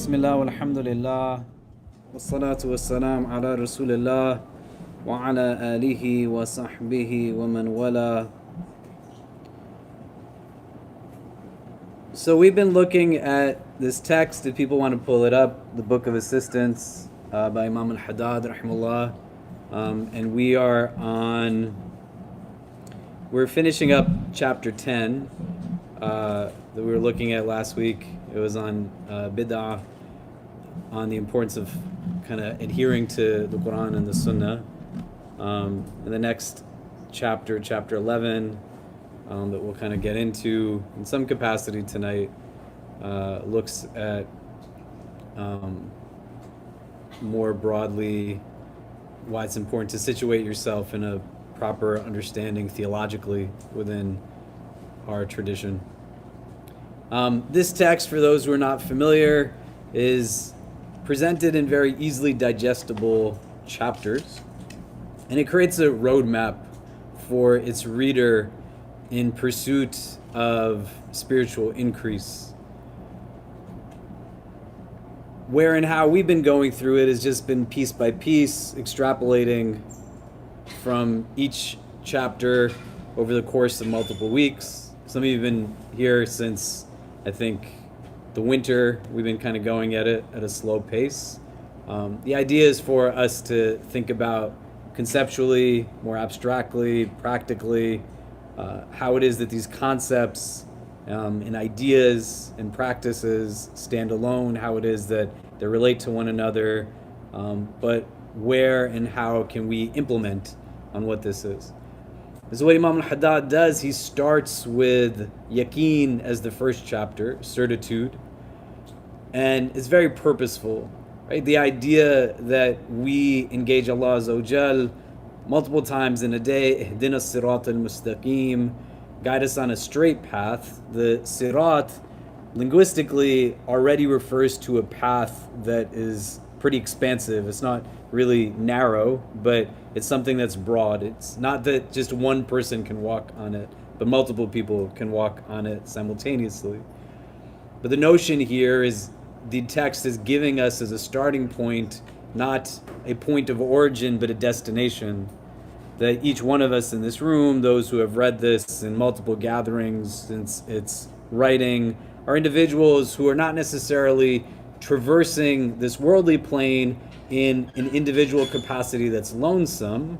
Bismillah walhamdulillah wassalatu wassalam ala rasulillah wa ala alihi wa sahbihi wa man wala. So we've been looking at this text, if people want to pull it up, the Book of Assistance by Imam Al-Haddad rahimahullah, and we're finishing up chapter 10 that we were looking at last week. It was on bid'ah, on the importance of kind of adhering to the Quran and the Sunnah. And the next chapter, chapter 11, that we'll kind of get into in some capacity tonight, looks at more broadly why it's important to situate yourself in a proper understanding theologically within our tradition. This text, for those who are not familiar, is presented in very easily digestible chapters, and it creates a roadmap for its reader in pursuit of spiritual increase. Where and how we've been going through it has just been piece by piece, extrapolating from each chapter over the course of multiple weeks. Some of you have been here since, I think, the winter. We've been kind of going at it at a slow pace. The idea is for us to think about conceptually, more abstractly, practically, how it is that these concepts and ideas and practices stand alone, how it is that they relate to one another, but where and how can we implement on what this is. This is what Imam Al-Haddad does. He starts with yaqeen as the first chapter, certitude, and it's very purposeful, right? The idea that we engage Allah Azza wa Jal multiple times in a day, ihdina sirat al-mustaqim, guide us on a straight path. The sirat, linguistically, already refers to a path that is pretty expansive. It's not really narrow, but it's something that's broad. It's not that just one person can walk on it, but multiple people can walk on it simultaneously. But the notion here is the text is giving us as a starting point, not a point of origin, but a destination. That each one of us in this room, those who have read this in multiple gatherings since its writing, are individuals who are not necessarily traversing this worldly plane in an individual capacity that's lonesome,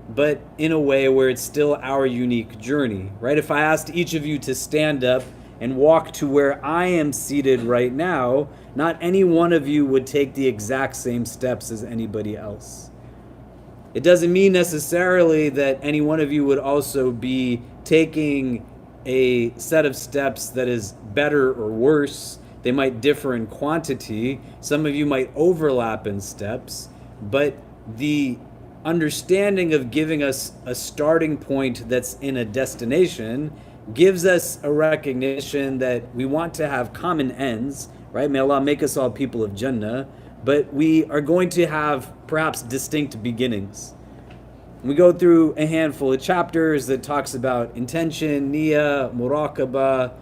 but in a way where it's still our unique journey, right? If I asked each of you to stand up and walk to where I am seated right now, not any one of you would take the exact same steps as anybody else. It doesn't mean necessarily that any one of you would also be taking a set of steps that is better or worse. They might differ in quantity. Some of you might overlap in steps, but the understanding of giving us a starting point that's in a destination gives us a recognition that we want to have common ends, right? May Allah make us all people of Jannah, but we are going to have perhaps distinct beginnings. We go through a handful of chapters that talks about intention, niyyah, muraqabah,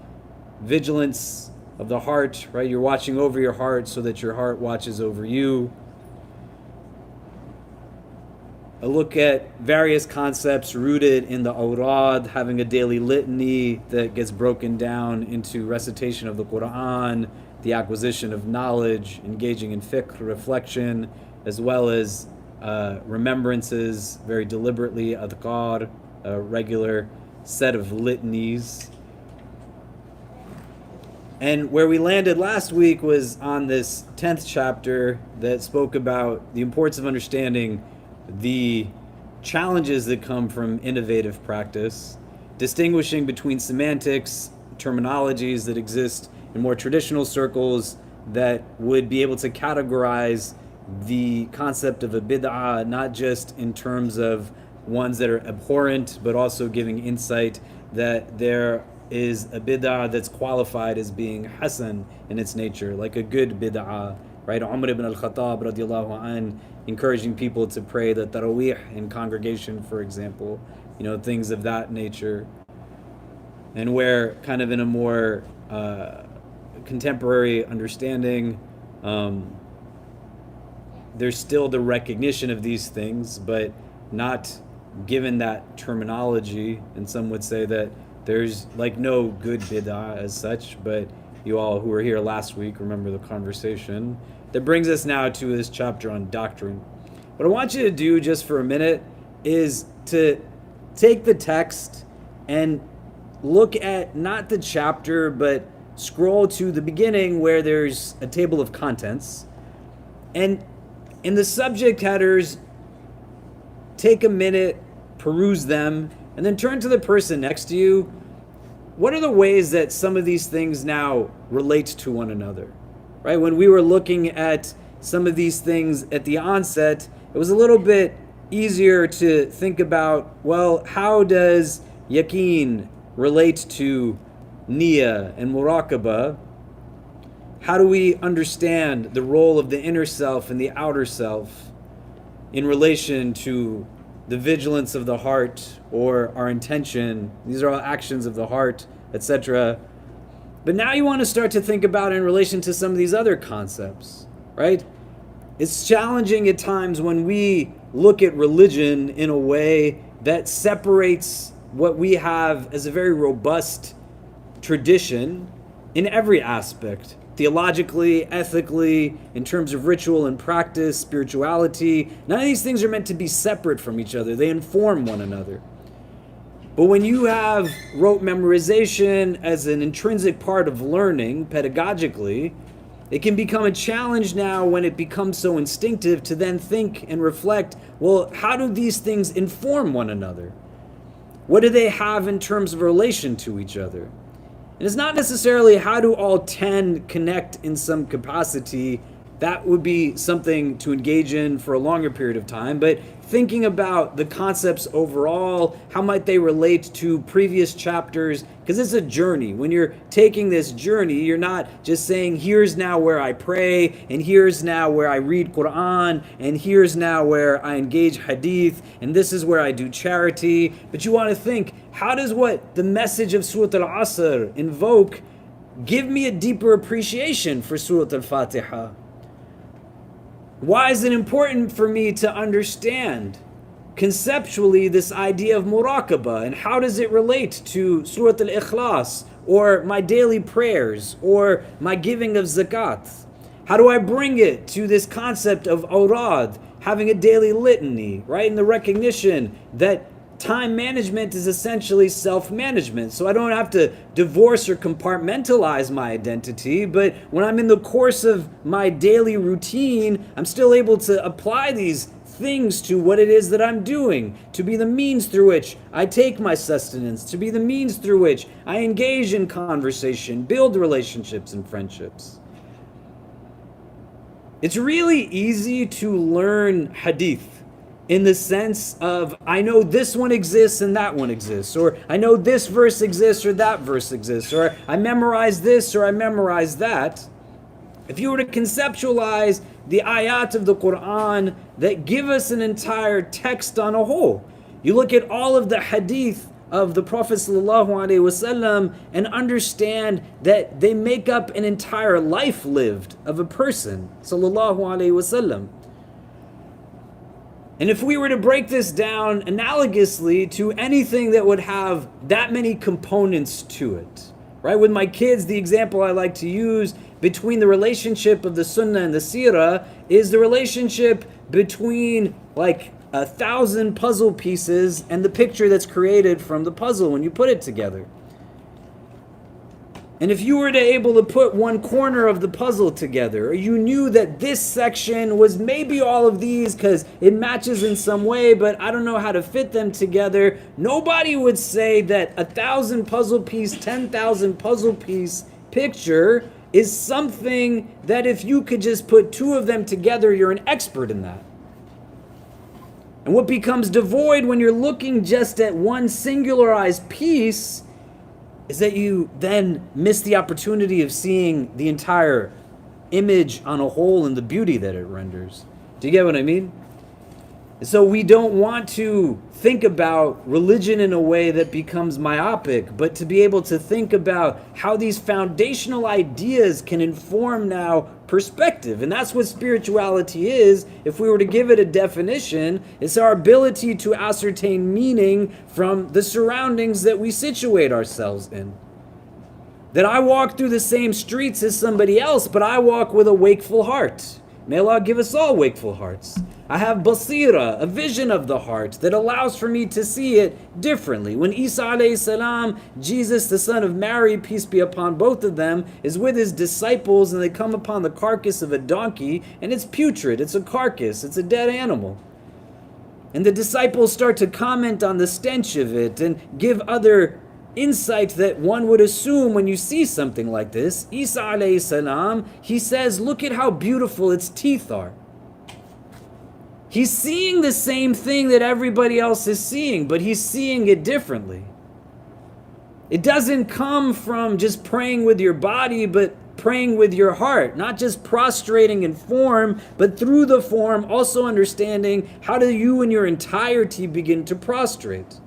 vigilance of the heart, right? You're watching over your heart so that your heart watches over you. A look at various concepts rooted in the awrad, having a daily litany that gets broken down into recitation of the Quran, the acquisition of knowledge, engaging in fiqh, reflection, as well as remembrances, very deliberately, adhkar, a regular set of litanies. And where we landed last week was on this 10th chapter that spoke about the importance of understanding the challenges that come from innovative practice, distinguishing between semantics, terminologies that exist in more traditional circles that would be able to categorize the concept of a bid'ah, not just in terms of ones that are abhorrent, but also giving insight that there is a bid'ah that's qualified as being hasan in its nature, like a good bid'ah, right? Umar ibn al-Khattab radiallahu anh, encouraging people to pray the tarawih in congregation, for example, things of that nature. And where kind of in a more contemporary understanding, There's still the recognition of these things, but not given that terminology. And some would say that there's like no good bid'ah as such, but you all who were here last week remember the conversation. That brings us now to this chapter on doctrine. What I want you to do just for a minute is to take the text and look at not the chapter, but scroll to the beginning where there's a table of contents. And in the subject headers, take a minute, peruse them, and then turn to the person next to you. What are the ways that some of these things now relate to one another? Right? When we were looking at some of these things at the onset, it was a little bit easier to think about, well, how does yaqeen relate to niyyah and muraqabah? How do we understand the role of the inner self and the outer self in relation to the vigilance of the heart or our intention? These are all actions of the heart, etc. But now you want to start to think about it in relation to some of these other concepts, right? It's challenging at times when we look at religion in a way that separates what we have as a very robust tradition in every aspect. Theologically, ethically, in terms of ritual and practice, spirituality. None of these things are meant to be separate from each other. They inform one another. But when you have rote memorization as an intrinsic part of learning, pedagogically, it can become a challenge now when it becomes so instinctive to then think and reflect, well, how do these things inform one another? What do they have in terms of relation to each other? And it's not necessarily how do all 10 connect in some capacity. That would be something to engage in for a longer period of time. But thinking about the concepts overall, how might they relate to previous chapters? Because it's a journey. When you're taking this journey, you're not just saying, here's now where I pray, and here's now where I read Quran, and here's now where I engage hadith, and this is where I do charity. But you want to think, how does what the message of Surah Al-Asr invoke give me a deeper appreciation for Surah Al-Fatiha? Why is it important for me to understand conceptually this idea of muraqabah, and how does it relate to Surah Al-Ikhlas or my daily prayers or my giving of zakat? How do I bring it to this concept of awrad, having a daily litany, right? And the recognition that time management is essentially self-management. So I don't have to divorce or compartmentalize my identity, but when I'm in the course of my daily routine, I'm still able to apply these things to what it is that I'm doing, to be the means through which I take my sustenance, to be the means through which I engage in conversation, build relationships and friendships. It's really easy to learn hadith in the sense of, I know this one exists and that one exists, or I know this verse exists or that verse exists, or I memorize this or I memorize that. If you were to conceptualize the ayat of the Quran that give us an entire text on a whole, you look at all of the hadith of the Prophet ﷺ and understand that they make up an entire life lived of a person ﷺ. And if we were to break this down analogously to anything that would have that many components to it, right? With my kids, the example I like to use between the relationship of the Sunnah and the Seerah is the relationship between like 1,000 puzzle pieces and the picture that's created from the puzzle when you put it together. And if you were to able to put one corner of the puzzle together, or you knew that this section was maybe all of these because it matches in some way, but I don't know how to fit them together, nobody would say that 1,000 puzzle piece, 10,000 puzzle piece picture is something that if you could just put two of them together, you're an expert in that. And what becomes devoid when you're looking just at one singularized piece is that you then miss the opportunity of seeing the entire image on a whole and the beauty that it renders. Do you get what I mean? So we don't want to think about religion in a way that becomes myopic, but to be able to think about how these foundational ideas can inform now perspective. And that's what spirituality is. If we were to give it a definition, it's our ability to ascertain meaning from the surroundings that we situate ourselves in. That I walk through the same streets as somebody else, but I walk with a wakeful heart. May Allah give us all wakeful hearts. I have basira, a vision of the heart that allows for me to see it differently. When Isa alayhi salam, Jesus the son of Mary, peace be upon both of them, is with his disciples and they come upon the carcass of a donkey and it's putrid, it's a carcass, it's a dead animal. And the disciples start to comment on the stench of it and give other insight that one would assume when you see something like this. Isa alayhi salam, he says, look at how beautiful its teeth are. He's seeing the same thing that everybody else is seeing, but he's seeing it differently. It doesn't come from just praying with your body, but praying with your heart. Not just prostrating in form, but through the form also understanding how do you in your entirety begin to prostrate.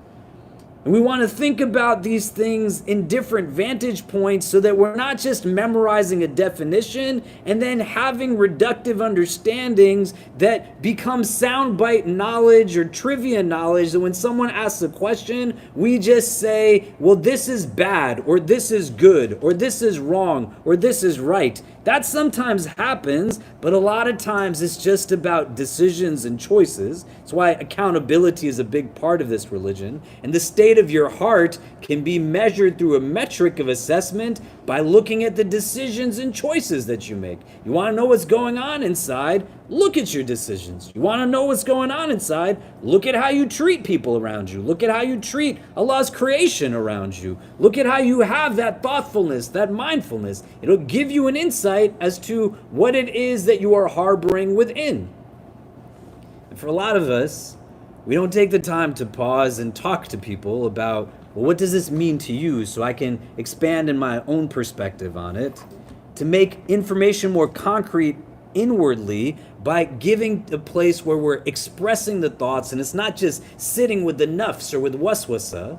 And we want to think about these things in different vantage points so that we're not just memorizing a definition and then having reductive understandings that become soundbite knowledge or trivia knowledge. That when someone asks a question, we just say, well, this is bad, or this is good, or this is wrong, or this is right. That sometimes happens, but a lot of times it's just about decisions and choices. That's why accountability is a big part of this religion. And the state of your heart can be measured through a metric of assessment by looking at the decisions and choices that you make. You want to know what's going on inside? Look at your decisions. You want to know what's going on inside? Look at how you treat people around you. Look at how you treat Allah's creation around you. Look at how you have that thoughtfulness, that mindfulness. It'll give you an insight as to what it is that you are harboring within. And for a lot of us, we don't take the time to pause and talk to people about, well, what does this mean to you, so I can expand in my own perspective on it, to make information more concrete inwardly by giving a place where we're expressing the thoughts, and it's not just sitting with the nafs or with waswasa,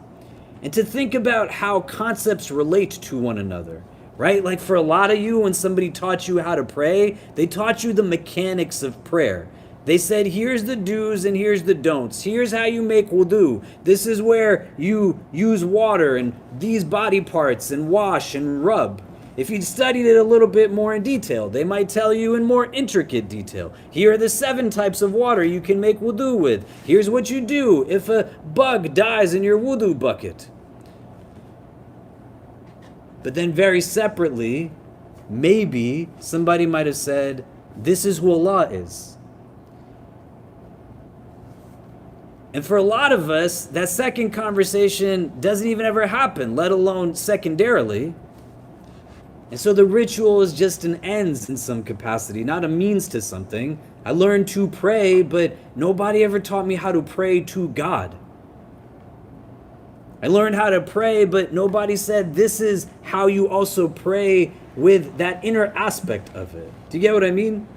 and to think about how concepts relate to one another, right? Like for a lot of you, when somebody taught you how to pray, they taught you the mechanics of prayer. They said, here's the do's and here's the don'ts. Here's how you make wudu. This is where you use water and these body parts and wash and rub. If you'd studied it a little bit more in detail, they might tell you in more intricate detail. Here are the 7 types of water you can make wudu with. Here's what you do if a bug dies in your wudu bucket. But then very separately, maybe somebody might have said, this is who Allah is. And for a lot of us, that second conversation doesn't even ever happen, let alone secondarily. And so the ritual is just an ends in some capacity, not a means to something. I learned to pray, but nobody ever taught me how to pray to God. I learned how to pray, but nobody said this is how you also pray with that inner aspect of it. Do you get what I mean?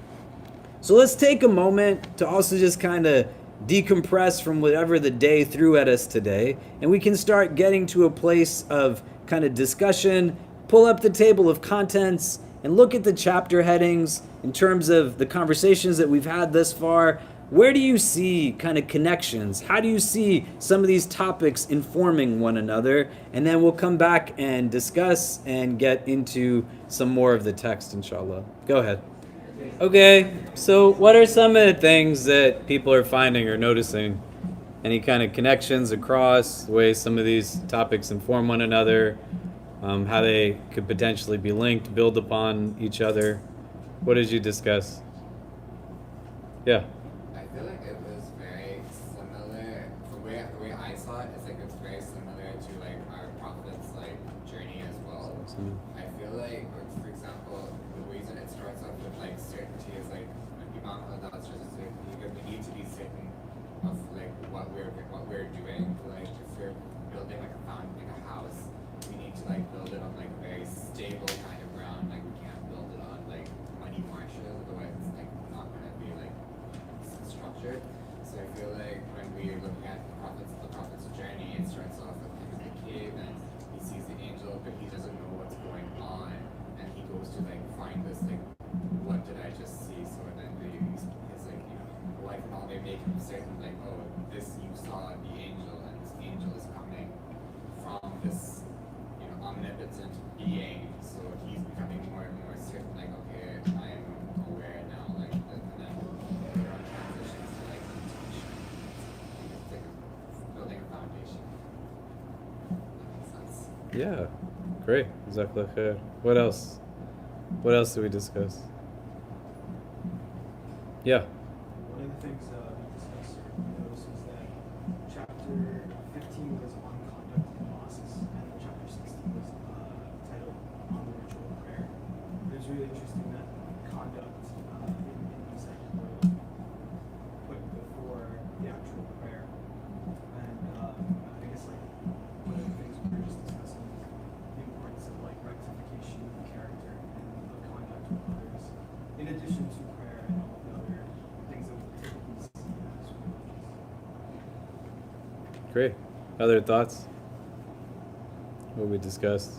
So let's take a moment to also just kind of decompress from whatever the day threw at us today, and we can start getting to a place of kind of discussion, pull up the table of contents, and look at the chapter headings in terms of the conversations that we've had thus far. Where do you see kind of connections? How do you see some of these topics informing one another? And then we'll come back and discuss and get into some more of the text, inshallah. Go ahead. Okay, so what are some of the things that people are finding or noticing? Any kind of connections across the way some of these topics inform one another, how they could potentially be linked, build upon each other? What did you discuss? Yeah. I feel like it was very similar. The way I saw it, it's like it's very similar to like our prophet's like journey as well. I feel like, for example, the reason it starts off with like certainty is like Imam Al-Haddad says we need to be certain of like what we're doing. Like if we're building like a house, we need to like build it on like very stable kind of ground. Like we can't build it on like muddy marshes, otherwise it's like not gonna be like structured. So I feel like, what did I just see? So then he's like, the wife and all, they make him certain, like, oh, this you saw the angel, and this angel is coming from this, omnipotent being. So he's becoming more and more certain, like, okay, I'm aware now, like, and then there are transitions to like intuition. It's like building a foundation. That makes sense. Yeah, great. Exactly. What else? What else did we discuss? Yeah. One of the things we discussed or noticed was that chapter 15 was on conduct in mosques, and chapter 16 was titled on the ritual of prayer. It was really interesting that conduct in these sections were put before the actual prayer. And I guess like one of the things we were just discussing is the importance of like rectification of character and the conduct with others, in addition to prayer and all the other things that we typically see as religious. Great. Other thoughts? What we discussed?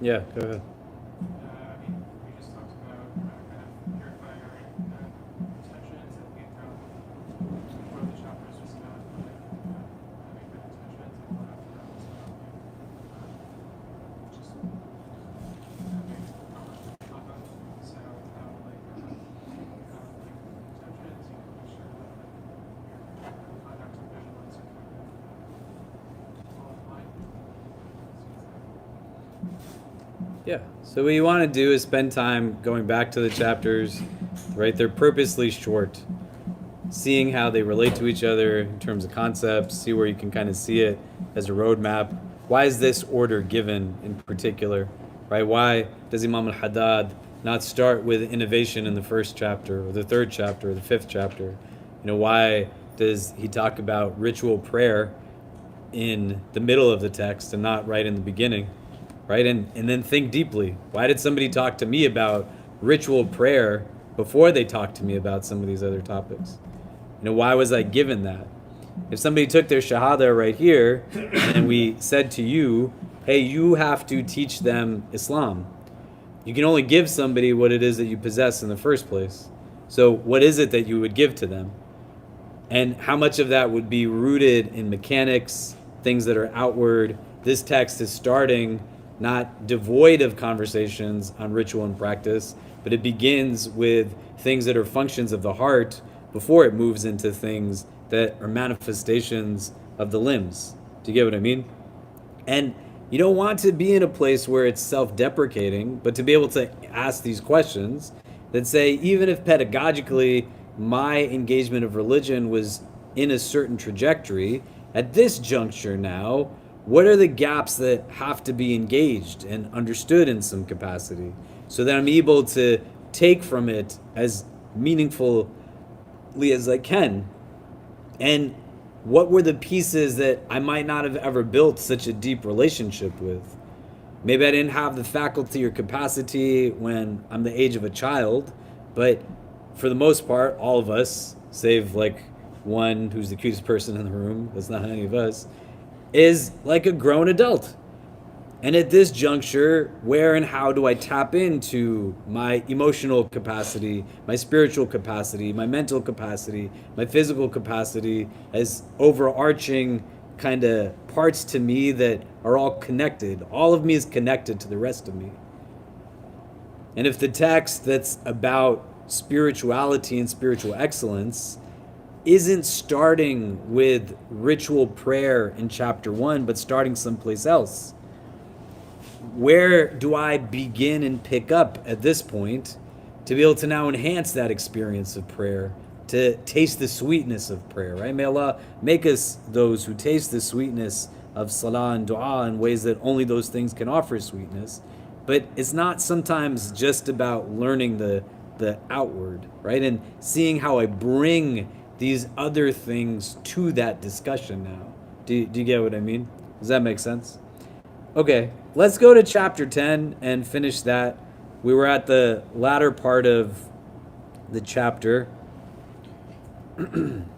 Yeah, go ahead. We just talked about kind of purifying our intentions, and we found one of the chapters was about having good intentions, and one after that was about just having conduct. So how intentions, you can make sure that your conduct and vigilance are kind of all in line. Yeah. So what you want to do is spend time going back to the chapters, right? They're purposely short. Seeing how they relate to each other in terms of concepts, see where you can kind of see it as a roadmap. Why is this order given in particular, right? Why does Imam Al-Haddad not start with innovation in the first chapter or the third chapter or the fifth chapter? Why does he talk about ritual prayer in the middle of the text and not right in the beginning? Right? And then think deeply. Why did somebody talk to me about ritual prayer before they talked to me about some of these other topics? Why was I given that? If somebody took their shahada right here and we said to you, hey, you have to teach them Islam. You can only give somebody what it is that you possess in the first place. So what is it that you would give to them? And how much of that would be rooted in mechanics, things that are outward? This text is starting not devoid of conversations on ritual and practice, but it begins with things that are functions of the heart before it moves into things that are manifestations of the limbs. Do you get what I mean? And you don't want to be in a place where it's self-deprecating, but to be able to ask these questions that say, even if pedagogically my engagement of religion was in a certain trajectory, at this juncture now, what are the gaps that have to be engaged and understood in some capacity so that I'm able to take from it as meaningfully as I can? And what were the pieces that I might not have ever built such a deep relationship with? Maybe I didn't have the faculty or capacity when I'm the age of a child, but for the most part, all of us, save like one who's the cutest person in the room, that's not any of us, is like a grown adult. And at this juncture, where and how do I tap into my emotional capacity, my spiritual capacity, my mental capacity, my physical capacity as overarching kind of parts to me that are all connected? All of me is connected to the rest of me. And if the text that's about spirituality and spiritual excellence isn't starting with ritual prayer in chapter 1, but starting someplace else, where do I begin and pick up at this point to be able to now enhance that experience of prayer, to taste the sweetness of prayer, right? May Allah make us those who taste the sweetness of salah and dua in ways that only those things can offer sweetness. But it's not sometimes just about learning the outward, right? And seeing how I bring these other things to that discussion now. Do you get what I mean? Does that make sense? Okay, let's go to chapter 10 and finish that. We were at the latter part of the chapter. And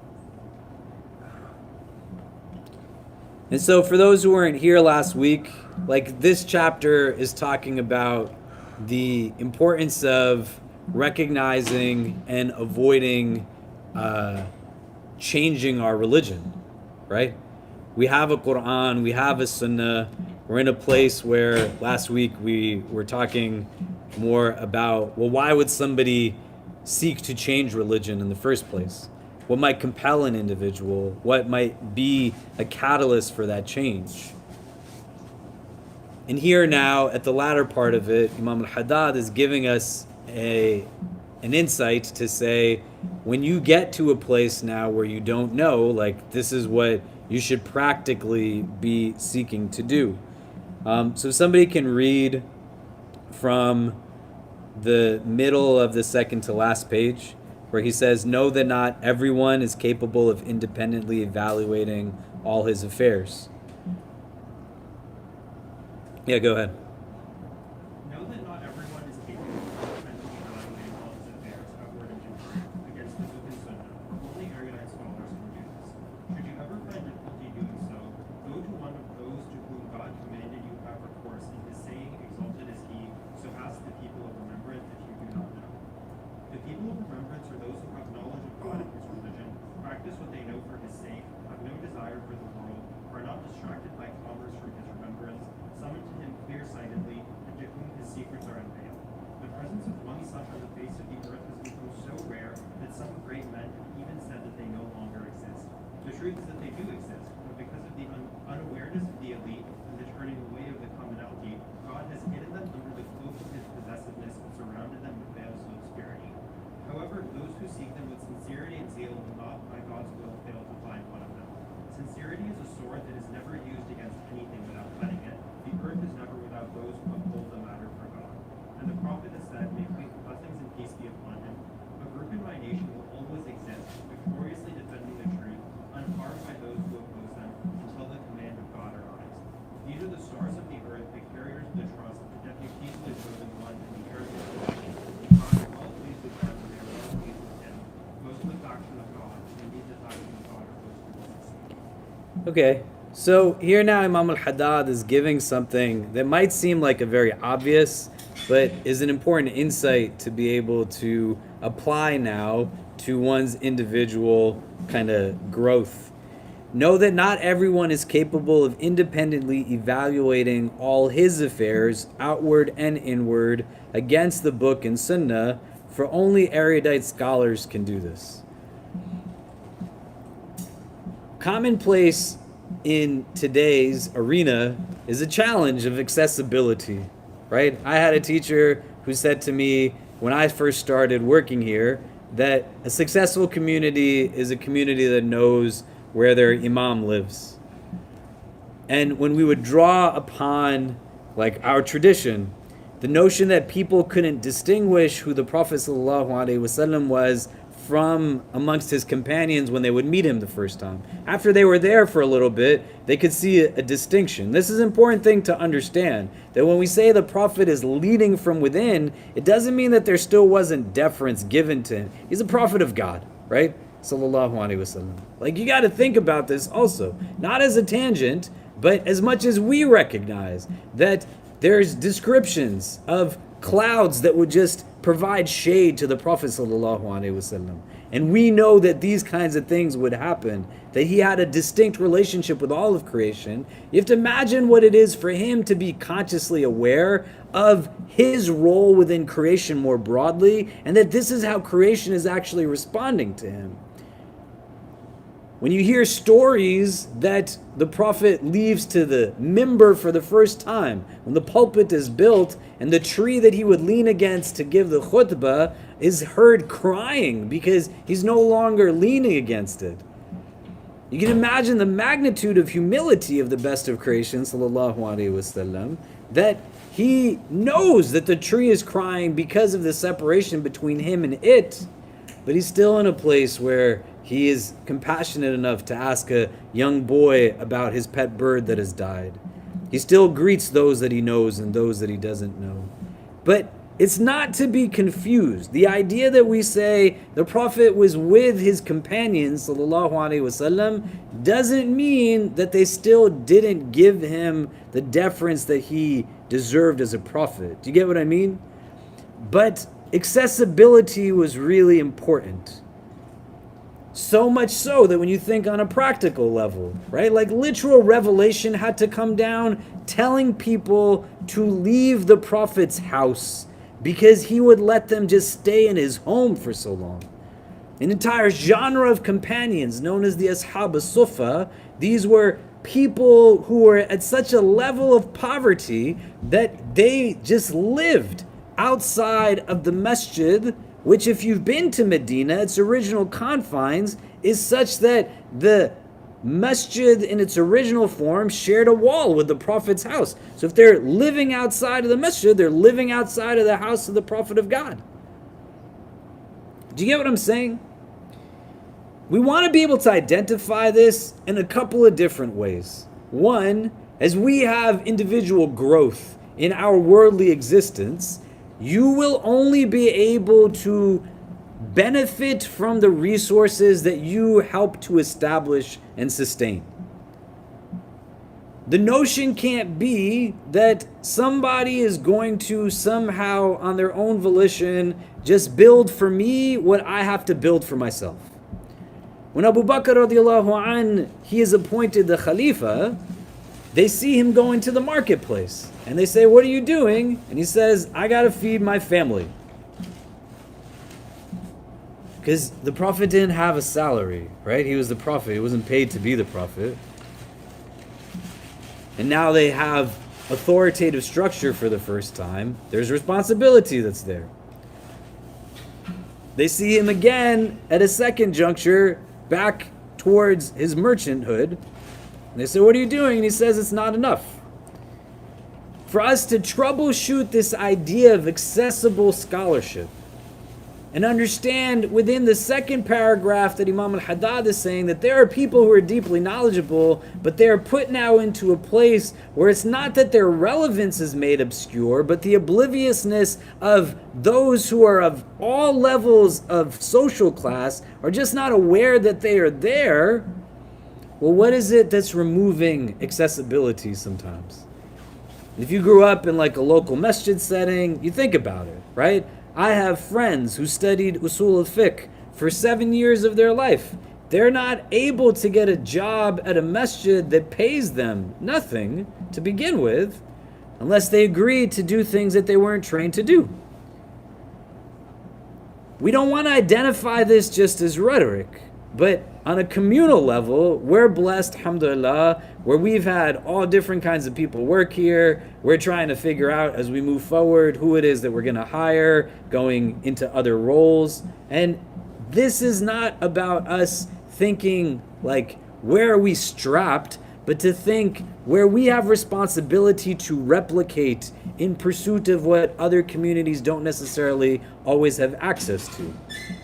so for those who weren't here last week, like this chapter is talking about the importance of recognizing and avoiding changing our religion, right? We have a Quran, we have a Sunnah. We're in a place where last week we were talking more about, well, why would somebody seek to change religion in the first place? What might compel an individual? What might be a catalyst for that change? And here now, at the latter part of it, Imam Al-Haddad is giving us an insight to say, when you get to a place now where you don't know, like this is what you should practically be seeking to do. So somebody can read from the middle of the second to last page, where he says, know that not everyone is capable of independently evaluating all his affairs. Yeah, go ahead. Know that not everyone is capable of independently evaluating all his affairs, outward and inward, against the book and sunnah. Only erudite scholars can do this. Should you ever find difficulty doing so, go to one of those to whom God commanded you have recourse in his saying, exalted is he, so ask the people of remembrance if you do not know. The people of remembrance are those who have knowledge of God and his religion, practice what they know for his sake, have no desire for the world, are not distracted by commerce from his remembrance, summon to him clear-sightedly, and to whom his secrets are unveiled. The presence of one such on the face of the earth has become so rare that some great men have even said that they no longer exist. The truth is that they do exist, but because of the unawareness of the elite and the turning away of the commonality, God has hidden them under the cloak of his possessiveness and surrounded them with veils of obscurity. However, those who seek them with sincerity and zeal will not, by God's will, fail to find one of them. Sincerity is a sword that is never used against anything without whetting it. The earth is never without those who uphold the matter for God. And the prophet has said, may blessings and peace be upon him. A group in my nation will always exist, victoriously defending the truth, unharmed by those who oppose them, until the command of God arrives. These are the stars of the earth, the carriers of the trust, the deputies of the chosen one, and the heirs of the election. God is well pleased with them, and they are well pleased with him. Most of the faction of God, and indeed the faction of God are those who will succeed. Okay, so here now Imam Al-Haddad is giving something that might seem like a very obvious, but is an important insight to be able to apply now to one's individual kind of growth. Know that not everyone is capable of independently evaluating all his affairs, outward and inward, against the book and sunnah, for only erudite scholars can do this. Commonplace in today's arena is a challenge of accessibility, right? I had a teacher who said to me when I first started working here that a successful community is a community that knows where their imam lives. And when we would draw upon like our tradition, the notion that people couldn't distinguish who the Prophet ﷺ was from amongst his companions when they would meet him the first time. After they were there for a little bit, they could see a distinction. This is an important thing to understand, that when we say the Prophet is leading from within, it doesn't mean that there still wasn't deference given to him. He's a prophet of God, right? Sallallahu alaihi wasallam. Like, you got to think about this also, not as a tangent, but as much as we recognize that there's descriptions of clouds that would just provide shade to the Prophet sallallahu alaihi wasallam. And we know that these kinds of things would happen, that he had a distinct relationship with all of creation. You have to imagine what it is for him to be consciously aware of his role within creation more broadly, and that this is how creation is actually responding to him. When you hear stories that the Prophet leaves to the mimbar for the first time, when the pulpit is built and the tree that he would lean against to give the khutbah is heard crying because he's no longer leaning against it. You can imagine the magnitude of humility of the best of creation, sallallahu alaihi wasallam, that he knows that the tree is crying because of the separation between him and it, but he's still in a place where he is compassionate enough to ask a young boy about his pet bird that has died. He still greets those that he knows and those that he doesn't know. But it's not to be confused. The idea that we say the Prophet was with his companions, sallallahu alaihi wasallam, doesn't mean that they still didn't give him the deference that he deserved as a prophet. Do you get what I mean? But accessibility was really important. So much so that when you think on a practical level, right? Like literal revelation had to come down telling people to leave the Prophet's house because he would let them just stay in his home for so long. An entire genre of companions known as the Ashab as-Sufa, these were people who were at such a level of poverty that they just lived outside of the masjid, which if you've been to Medina, its original confines is such that the masjid in its original form shared a wall with the Prophet's house. So if they're living outside of the masjid, they're living outside of the house of the Prophet of God. Do you get what I'm saying? We want to be able to identify this in a couple of different ways. One, as we have individual growth in our worldly existence, you will only be able to benefit from the resources that you help to establish and sustain. The notion can't be that somebody is going to somehow, on their own volition, just build for me what I have to build for myself. When Abu Bakr radiallahu an, he is appointed the Khalifa, they see him going to the marketplace. And they say, "What are you doing?" And he says, "I got to feed my family." Because the Prophet didn't have a salary, right? He was the Prophet. He wasn't paid to be the Prophet. And now they have authoritative structure for the first time. There's responsibility that's there. They see him again at a second juncture, back towards his merchanthood. And they say, "What are you doing?" And he says, "It's not enough." For us to troubleshoot this idea of accessible scholarship and understand within the second paragraph that Imam Al-Haddad is saying that there are people who are deeply knowledgeable, but they are put now into a place where it's not that their relevance is made obscure, but the obliviousness of those who are of all levels of social class are just not aware that they are there. Well, what is it that's removing accessibility sometimes? If you grew up in like a local masjid setting, you think about it, right? I have friends who studied usul al-fiqh for 7 years of their life. They're not able to get a job at a masjid that pays them nothing to begin with unless they agree to do things that they weren't trained to do. We don't want to identify this just as rhetoric, but on a communal level, we're blessed, alhamdulillah, where we've had all different kinds of people work here. We're trying to figure out as we move forward who it is that we're going to hire, going into other roles. And this is not about us thinking like, where are we strapped, but to think where we have responsibility to replicate in pursuit of what other communities don't necessarily always have access to.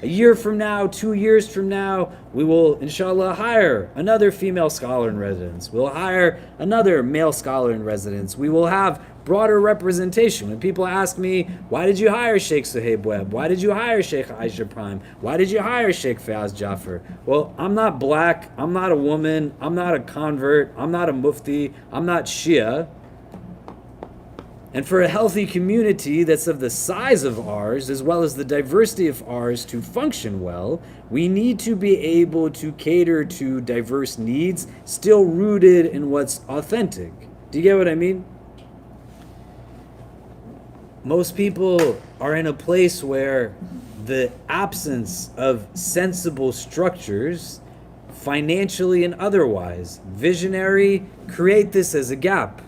A year from now, 2 years from now, we will, inshallah, hire another female scholar in residence. We'll hire another male scholar in residence. We will have broader representation. When people ask me, why did you hire Sheikh Suhaib Webb? Why did you hire Sheikh Aisha Prime? Why did you hire Sheikh Fayaz Jaffer? Well, I'm not black, I'm not a woman, I'm not a convert, I'm not a mufti, I'm not Shia. And for a healthy community that's of the size of ours, as well as the diversity of ours to function well, we need to be able to cater to diverse needs, still rooted in what's authentic. Do you get what I mean? Most people are in a place where the absence of sensible structures, financially and otherwise, visionary, create this as a gap.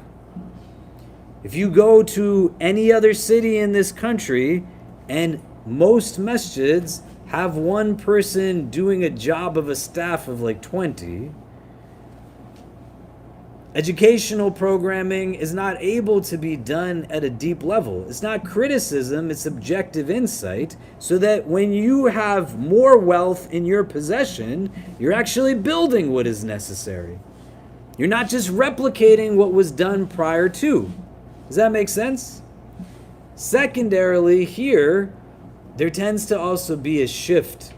If you go to any other city in this country and most masjids have one person doing a job of a staff of like 20, educational programming is not able to be done at a deep level. It's not criticism, it's objective insight, so that when you have more wealth in your possession, you're actually building what is necessary. You're not just replicating what was done prior to. Does that make sense? Secondarily, here, there tends to also be a shift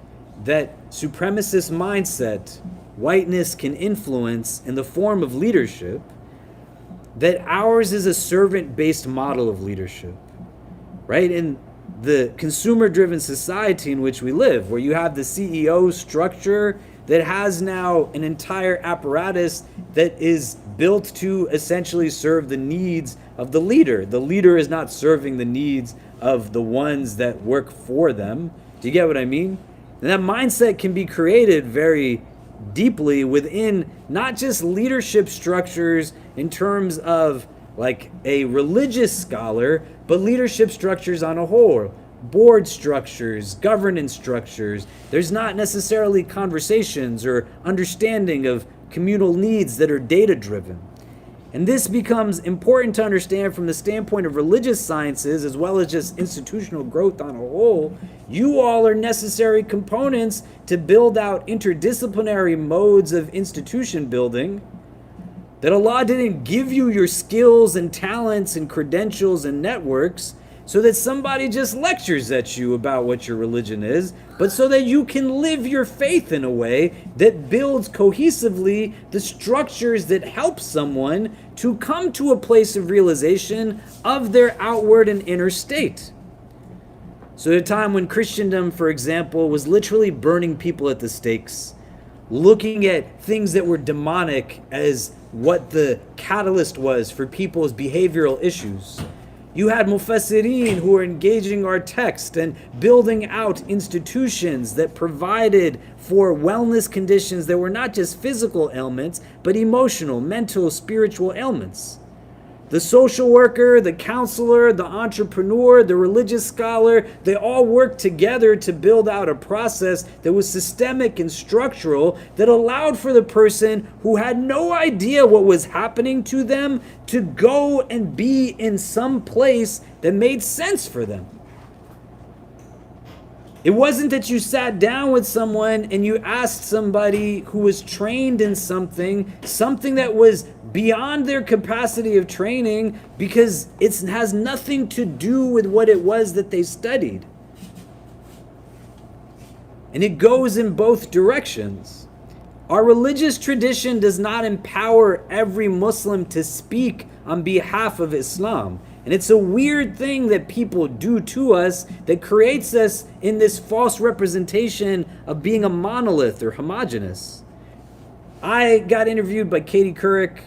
that supremacist mindset, whiteness can influence in the form of leadership, that ours is a servant-based model of leadership, right? In the consumer-driven society in which we live, where you have the CEO structure that has now an entire apparatus that is built to essentially serve the needs of the leader. The leader is not serving the needs of the ones that work for them. Do you get what I mean? And that mindset can be created very deeply within not just leadership structures in terms of like a religious scholar, but leadership structures on a whole. Board structures, governance structures. There's not necessarily conversations or understanding of communal needs that are data driven. And this becomes important to understand from the standpoint of religious sciences as well as just institutional growth on a whole. You all are necessary components to build out interdisciplinary modes of institution building. That Allah didn't give you your skills and talents and credentials and networks so that somebody just lectures at you about what your religion is, but so that you can live your faith in a way that builds cohesively the structures that help someone to come to a place of realization of their outward and inner state. So at a time when Christendom, for example, was literally burning people at the stakes, looking at things that were demonic as what the catalyst was for people's behavioral issues. You had mufassirin who were engaging our text and building out institutions that provided for wellness conditions that were not just physical ailments, but emotional, mental, spiritual ailments. The social worker, the counselor, the entrepreneur, the religious scholar, they all worked together to build out a process that was systemic and structural that allowed for the person who had no idea what was happening to them to go and be in some place that made sense for them. It wasn't that you sat down with someone and you asked somebody who was trained in something that was beyond their capacity of training because it has nothing to do with what it was that they studied. And it goes in both directions. Our religious tradition does not empower every Muslim to speak on behalf of Islam. And it's a weird thing that people do to us that creates us in this false representation of being a monolith or homogenous. I got interviewed by Katie Couric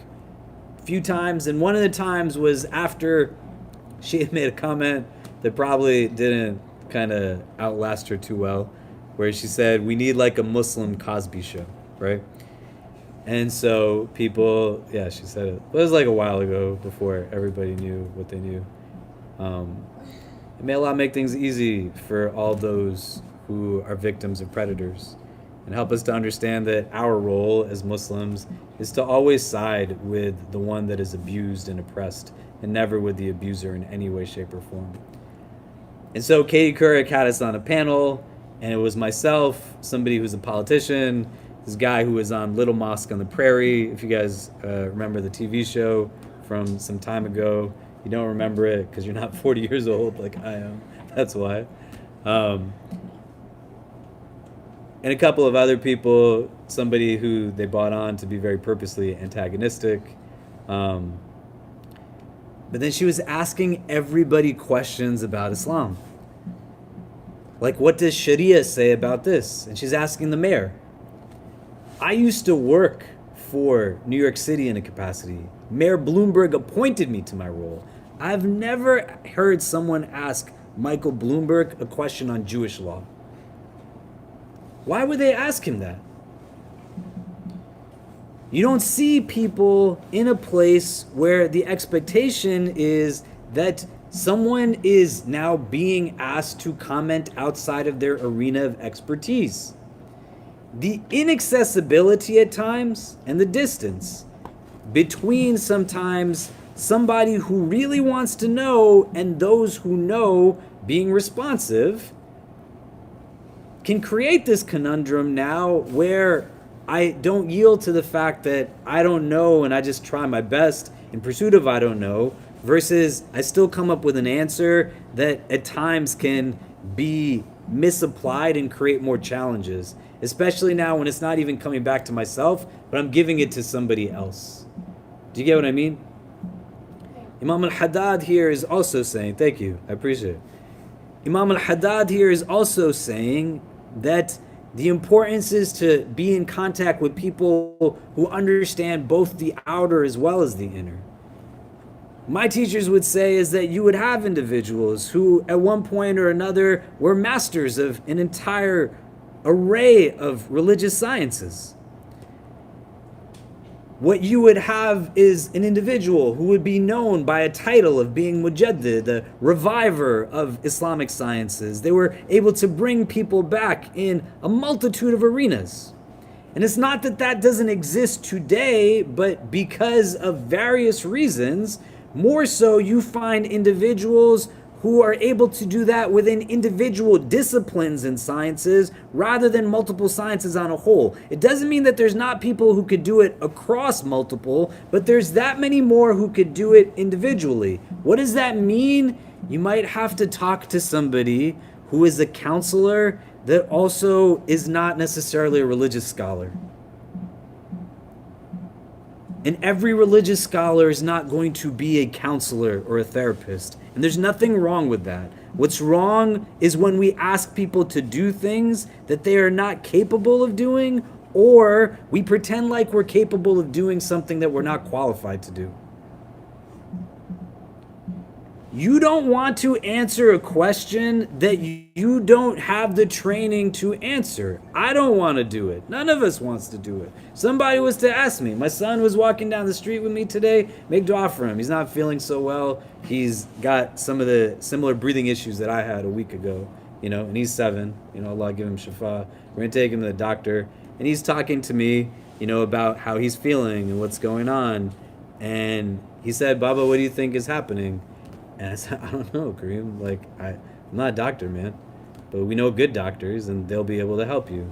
a few times, and one of the times was after she had made a comment that probably didn't kind of outlast her too well, where she said, we need like a Muslim Cosby show, right? And so people, yeah, she said it. It was like a while ago before everybody knew what they knew. May Allah make things easy for all those who are victims of predators and help us to understand that our role as Muslims is to always side with the one that is abused and oppressed and never with the abuser in any way, shape, or form. And so Katie Couric had us on a panel, and it was myself, somebody who's a politician, this guy who was on Little Mosque on the Prairie. If you guys remember the TV show from some time ago, you don't remember it because you're not 40 years old like I am. That's why. And a couple of other people, somebody who they brought on to be very purposely antagonistic. But then she was asking everybody questions about Islam. Like, what does Sharia say about this? And she's asking the mayor. I used to work for New York City in a capacity. Mayor Bloomberg appointed me to my role. I've never heard someone ask Michael Bloomberg a question on Jewish law. Why would they ask him that? You don't see people in a place where the expectation is that someone is now being asked to comment outside of their arena of expertise. The inaccessibility at times and the distance between sometimes somebody who really wants to know and those who know being responsive can create this conundrum now where I don't yield to the fact that I don't know and I just try my best in pursuit of I don't know, versus I still come up with an answer that at times can be misapplied and create more challenges, especially now when it's not even coming back to myself, but I'm giving it to somebody else. Do you get what I mean? Imam Al-Haddad here is also saying, thank you, I appreciate it. Imam Al-Haddad here is also saying that the importance is to be in contact with people who understand both the outer as well as the inner. My teachers would say is that you would have individuals who at one point or another were masters of an entire array of religious sciences. What you would have is an individual who would be known by a title of being Mujaddid, the reviver of Islamic sciences. They were able to bring people back in a multitude of arenas. And it's not that that doesn't exist today, but because of various reasons, more so you find individuals who are able to do that within individual disciplines and sciences rather than multiple sciences on a whole. It doesn't mean that there's not people who could do it across multiple, but there's that many more who could do it individually. What does that mean? You might have to talk to somebody who is a counselor that also is not necessarily a religious scholar. And every religious scholar is not going to be a counselor or a therapist. And there's nothing wrong with that. What's wrong is when we ask people to do things that they are not capable of doing, or we pretend like we're capable of doing something that we're not qualified to do. You don't want to answer a question that you don't have the training to answer. I don't want to do it. None of us wants to do it. Somebody was to ask me. My son was walking down the street with me today. Make dua for him. He's not feeling so well. He's got some of the similar breathing issues that I had a week ago, and he's 7. Allah give him shifa. We're going to take him to the doctor. And he's talking to me, about how he's feeling and what's going on. And he said, Baba, what do you think is happening? And I said, I don't know, Kareem. I'm not a doctor, man. But we know good doctors, and they'll be able to help you.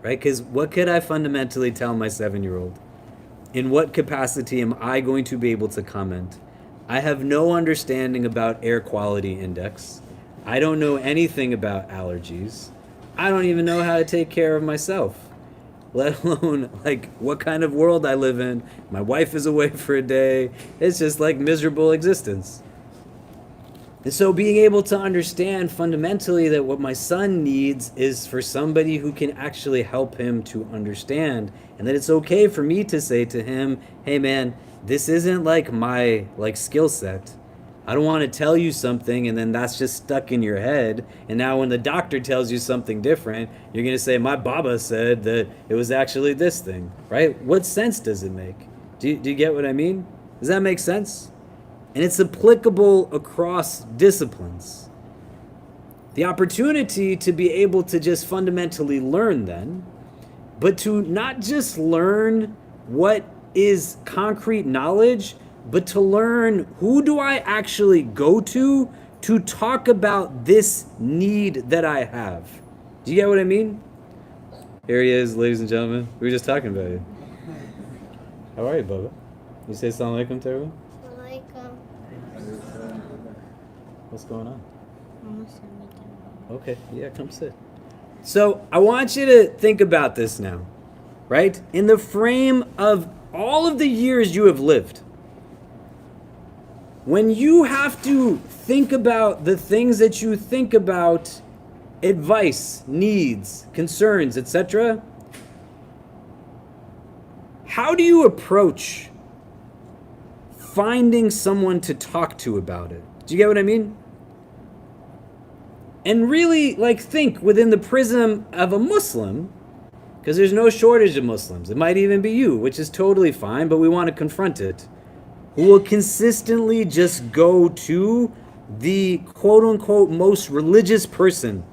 Right? Because what could I fundamentally tell my 7-year-old? In what capacity am I going to be able to comment? I have no understanding about air quality index. I don't know anything about allergies. I don't even know how to take care of myself. Let alone, what kind of world I live in. My wife is away for a day. It's just miserable existence. And so being able to understand fundamentally that what my son needs is for somebody who can actually help him to understand, and that it's okay for me to say to him, hey man, this isn't my skill set. I don't want to tell you something and then that's just stuck in your head, and now when the doctor tells you something different, you're going to say, my Baba said that it was actually this thing, right? What sense does it make? Do you get what I mean? Does that make sense? And it's applicable across disciplines. The opportunity to be able to just fundamentally learn then, but to not just learn what is concrete knowledge, but to learn who do I actually go to talk about this need that I have. Do you get what I mean? Here he is, ladies and gentlemen. We were just talking about you. How are you, Bubba? You say assalamu alaikum to everyone? What's going on? Okay, yeah, come sit. So I want you to think about this now, right? In the frame of all of the years you have lived, when you have to think about the things that you think about, advice, needs, concerns, etc., how do you approach finding someone to talk to about it? Do you get what I mean? And really, think within the prism of a Muslim, because there's no shortage of Muslims. It might even be you, which is totally fine, but we want to confront it. Who will consistently just go to the quote-unquote most religious person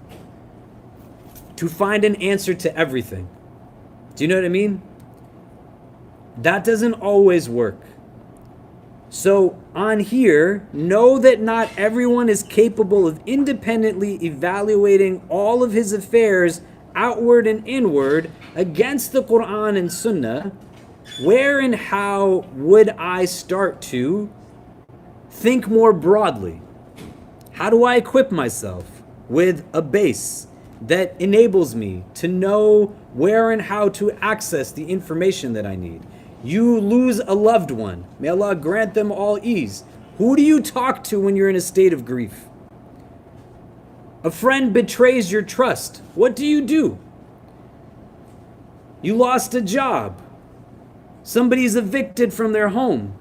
to find an answer to everything. Do you know what I mean? That doesn't always work. So on here, know that not everyone is capable of independently evaluating all of his affairs outward and inward against the Quran and Sunnah, where and how would I start to think more broadly? How do I equip myself with a base that enables me to know where and how to access the information that I need? You lose a loved one. May Allah grant them all ease. Who do you talk to when you're in a state of grief? A friend betrays your trust. What do? You lost a job. Somebody's evicted from their home.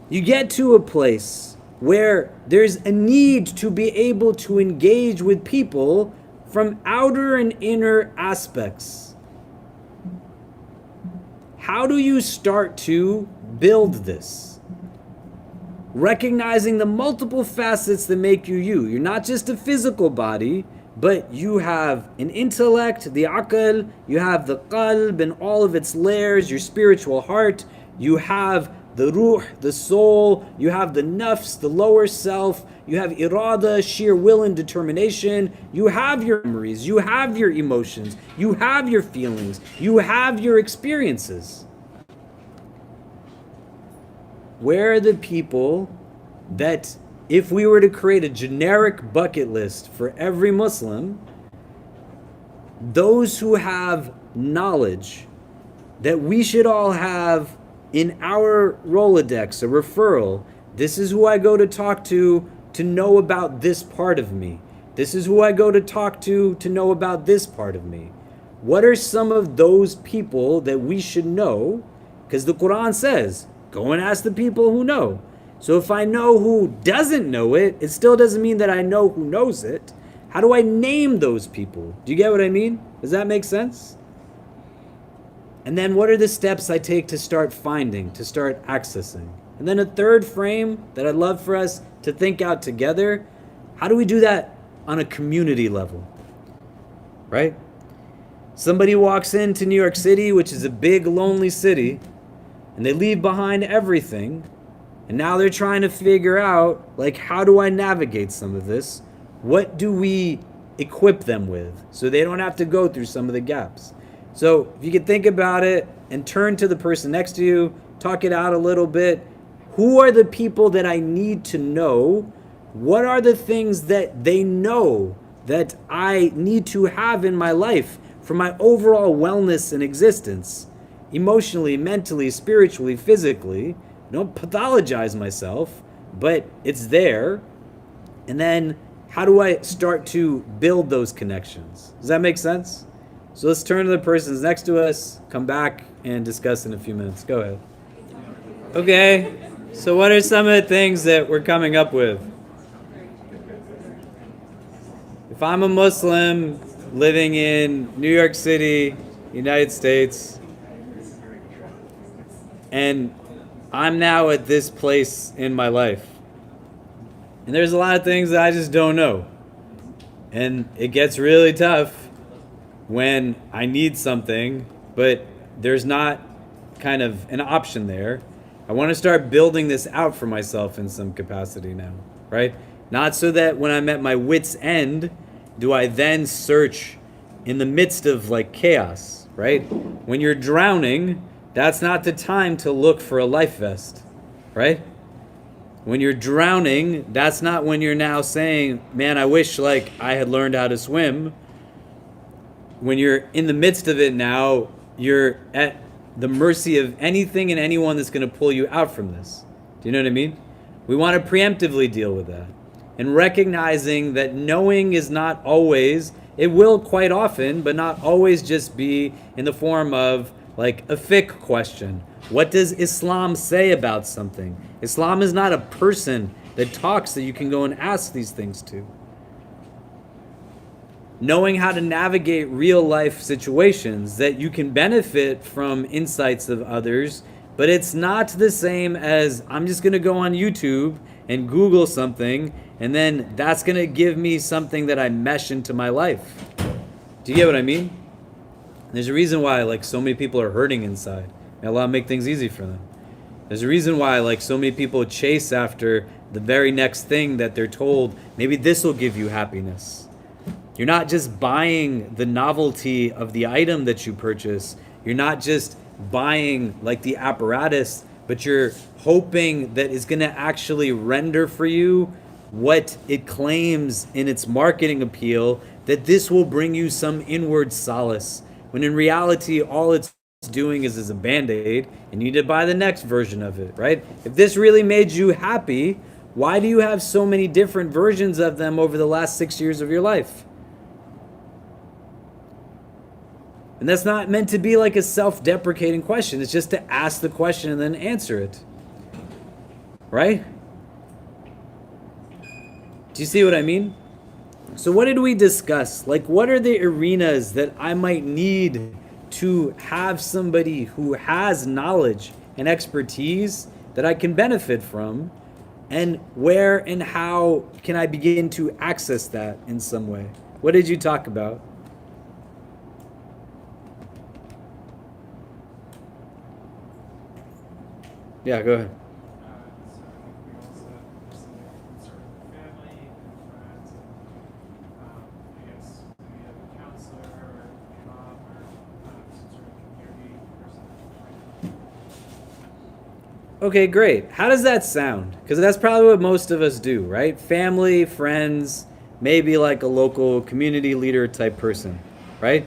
You get to a place where there's a need to be able to engage with people from outer and inner aspects. How do you start to build this? Recognizing the multiple facets that make you you. You're not just a physical body, but you have an intellect, the aql, you have the qalb and all of its layers, your spiritual heart, you have the ruh, the soul, you have the nafs, the lower self, you have irada, sheer will and determination, you have your memories, you have your emotions, you have your feelings, you have your experiences. Where are the people that, if we were to create a generic bucket list for every Muslim, those who have knowledge that we should all have in our Rolodex, a referral, this is who I go to talk to know about this part of me. This is who I go to talk to know about this part of me. What are some of those people that we should know? Because the Quran says, go and ask the people who know. So if I know who doesn't know it, it still doesn't mean that I know who knows it. How do I name those people? Do you get what I mean? Does that make sense? And then what are the steps I take to start finding, to start accessing? And then a third frame that I'd love for us to think out together, how do we do that on a community level? Right? Somebody walks into New York City, which is a big, lonely city, and they leave behind everything, and now they're trying to figure out, like, how do I navigate some of this? What do we equip them with so they don't have to go through some of the gaps? So if you could think about it and turn to the person next to you, talk it out a little bit. Who are the people that I need to know? What are the things that they know that I need to have in my life for my overall wellness and existence? Emotionally, mentally, spiritually, physically. Don't pathologize myself, but it's there. And then how do I start to build those connections? Does that make sense? So let's turn to the persons next to us, come back and discuss in a few minutes. Go ahead. Okay, so what are some of the things that we're coming up with? If I'm a Muslim living in New York City, United States, and I'm now at this place in my life, and there's a lot of things that I just don't know, and it gets really tough when I need something, but there's not kind of an option there. I want to start building this out for myself in some capacity now, right? Not so that when I'm at my wit's end, do I then search in the midst of like chaos, right? When you're drowning, that's not the time to look for a life vest, right? When you're drowning, that's not when you're now saying, man, I wish like I had learned how to swim. When you're in the midst of it now, you're at the mercy of anything and anyone that's going to pull you out from this. Do you know what I mean? We want to preemptively deal with that. And recognizing that knowing is not always, it will quite often, but not always just be in the form of like a fiqh question. What does Islam say about something? Islam is not a person that talks that you can go and ask these things to. Knowing how to navigate real life situations that you can benefit from insights of others, but it's not the same as I'm just going to go on YouTube and Google something and then that's going to give me something that I mesh into my life. Do you get what I mean? There's a reason why like so many people are hurting inside. May Allah make things easy for them. There's a reason why like so many people chase after the very next thing that they're told, maybe this will give you happiness. You're not just buying the novelty of the item that you purchase. You're not just buying like the apparatus, but you're hoping that it's going to actually render for you what it claims in its marketing appeal, that this will bring you some inward solace. When in reality, all it's doing is a band-aid, and you need to buy the next version of it, right? If this really made you happy, why do you have so many different versions of them over the last 6 years of your life? And that's not meant to be like a self-deprecating question. It's just to ask the question and then answer it. Right? Do you see what I mean? So what did we discuss? Like, what are the arenas that I might need to have somebody who has knowledge and expertise that I can benefit from? And where and how can I begin to access that in some way? What did you talk about? Yeah, go ahead. So I think we also sort of family and friends, and I guess maybe a counselor or imam or some sort of community person. Okay, great. How does that sound? Because that's probably what most of us do, right? Family, friends, maybe like a local community leader type person, right?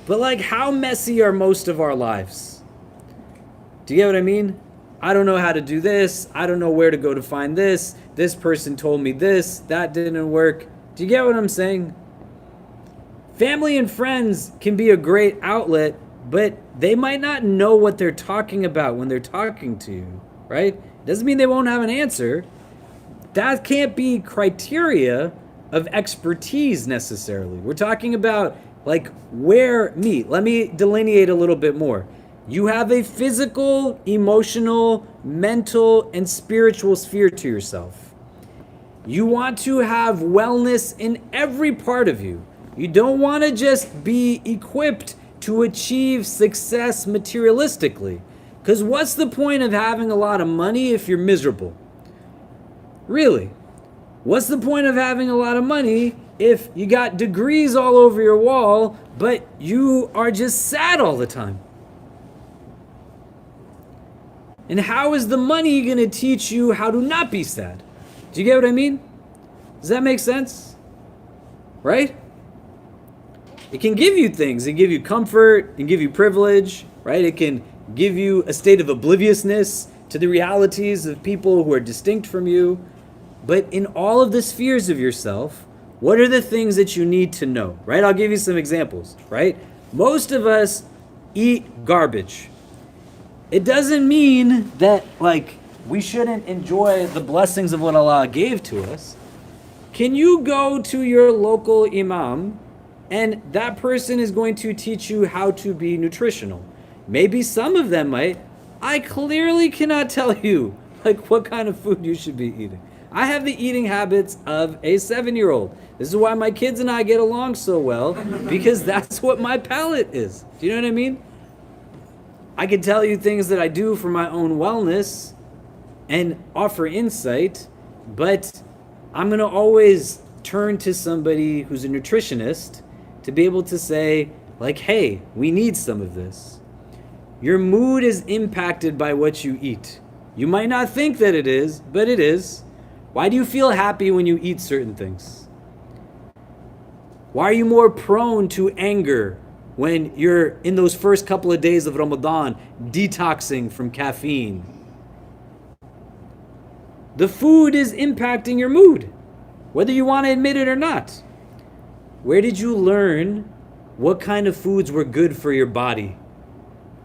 But like, how messy are most of our lives? Do you get what I mean? I don't know how to do this. I don't know where to go to find this. This person told me this. That didn't work. Do you get what I'm saying? Family and friends can be a great outlet, but they might not know what they're talking about when they're talking to you, right? Doesn't mean they won't have an answer. That can't be criteria of expertise necessarily. We're talking about like where meet. Let me delineate a little bit more. You have a physical, emotional, mental, and spiritual sphere to yourself. You want to have wellness in every part of you. You don't want to just be equipped to achieve success materialistically. Because what's the point of having a lot of money if you're miserable? Really? What's the point of having a lot of money if you got degrees all over your wall, but you are just sad all the time? And how is the money going to teach you how to not be sad? Do you get what I mean? Does that make sense? Right? It can give you things. It can give you comfort. It can give you privilege. Right? It can give you a state of obliviousness to the realities of people who are distinct from you. But in all of the spheres of yourself, what are the things that you need to know? Right? I'll give you some examples. Right? Most of us eat garbage. It doesn't mean that like we shouldn't enjoy the blessings of what Allah gave to us. Can you go to your local imam and that person is going to teach you how to be nutritional? Maybe some of them might. I clearly cannot tell you like what kind of food you should be eating. I have the eating habits of a 7-year-old. This is why my kids and I get along so well, because that's what my palate is. Do you know what I mean? I can tell you things that I do for my own wellness and offer insight, but I'm going to always turn to somebody who's a nutritionist to be able to say, like, hey, we need some of this. Your mood is impacted by what you eat. You might not think that it is, but it is. Why do you feel happy when you eat certain things? Why are you more prone to anger when you're in those first couple of days of Ramadan, detoxing from caffeine? The food is impacting your mood, whether you want to admit it or not. Where did you learn what kind of foods were good for your body,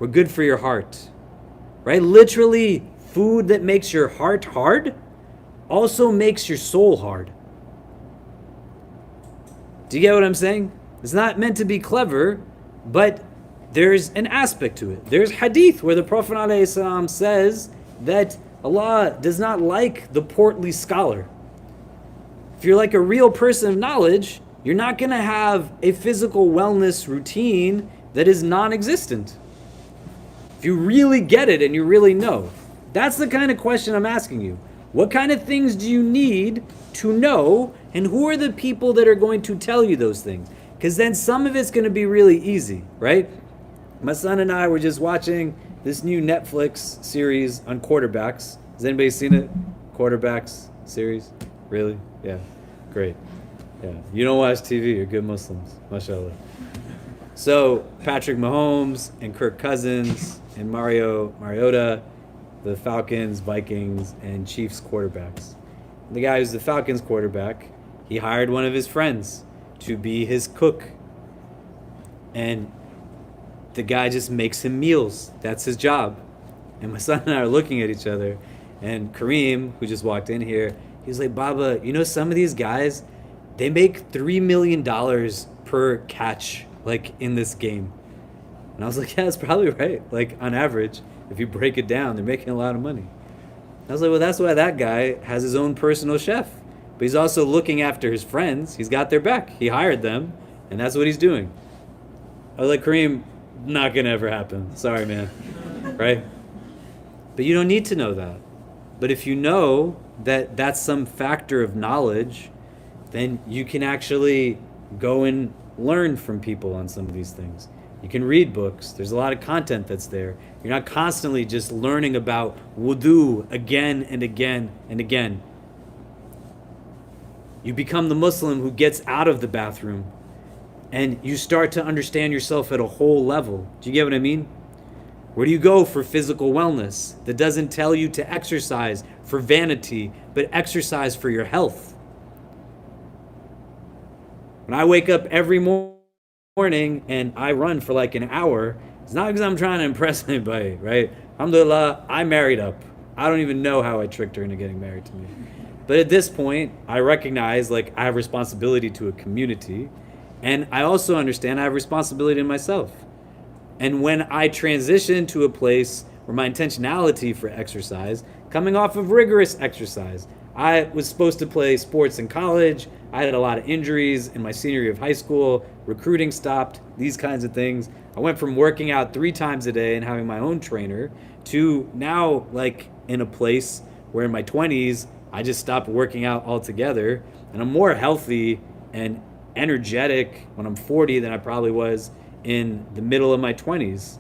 were good for your heart? Right? Literally, food that makes your heart hard also makes your soul hard. Do you get what I'm saying? It's not meant to be clever, but there's an aspect to it. There's hadith where the Prophet ﷺ says that Allah does not like the portly scholar. If you're like a real person of knowledge, you're not going to have a physical wellness routine that is non-existent. If you really get it and you really know, that's the kind of question I'm asking you. What kind of things do you need to know, and who are the people that are going to tell you those things? Because then some of it's going to be really easy, right? My son and I were just watching this new Netflix series on quarterbacks. Has anybody seen it? Quarterbacks series? Really? Yeah. Great. Yeah. You don't watch TV, you're good Muslims. MashaAllah. So Patrick Mahomes and Kirk Cousins and Mariota, the Falcons, Vikings, and Chiefs quarterbacks. The guy who's the Falcons quarterback, he hired one of his friends to be his cook. And the guy just makes him meals. That's his job. And my son and I are looking at each other. And Kareem, who just walked in here, he's like, Baba, you know some of these guys, they make $3 million per catch, like in this game. And I was like, yeah, that's probably right. Like on average, if you break it down, they're making a lot of money. I was like, well, that's why that guy has his own personal chef. But he's also looking after his friends. He's got their back. He hired them, and that's what he's doing. I was like, Kareem, not gonna ever happen. Sorry, man. Right? But you don't need to know that. But if you know that that's some factor of knowledge, then you can actually go and learn from people on some of these things. You can read books. There's a lot of content that's there. You're not constantly just learning about wudu again and again and again. You become the Muslim who gets out of the bathroom and you start to understand yourself at a whole level. Do you get what I mean? Where do you go for physical wellness that doesn't tell you to exercise for vanity, but exercise for your health? When I wake up every morning and I run for like an hour, it's not because I'm trying to impress anybody, right? Alhamdulillah, I married up. I don't even know how I tricked her into getting married to me. But at this point, I recognize like I have responsibility to a community, and I also understand I have responsibility to myself. And when I transition to a place where my intentionality for exercise, coming off of rigorous exercise, I was supposed to play sports in college. I had a lot of injuries in my senior year of high school. Recruiting stopped, these kinds of things. I went from working out 3 times a day and having my own trainer to now like in a place where in my 20s, I just stopped working out altogether. And I'm more healthy and energetic when I'm 40 than I probably was in the middle of my 20s.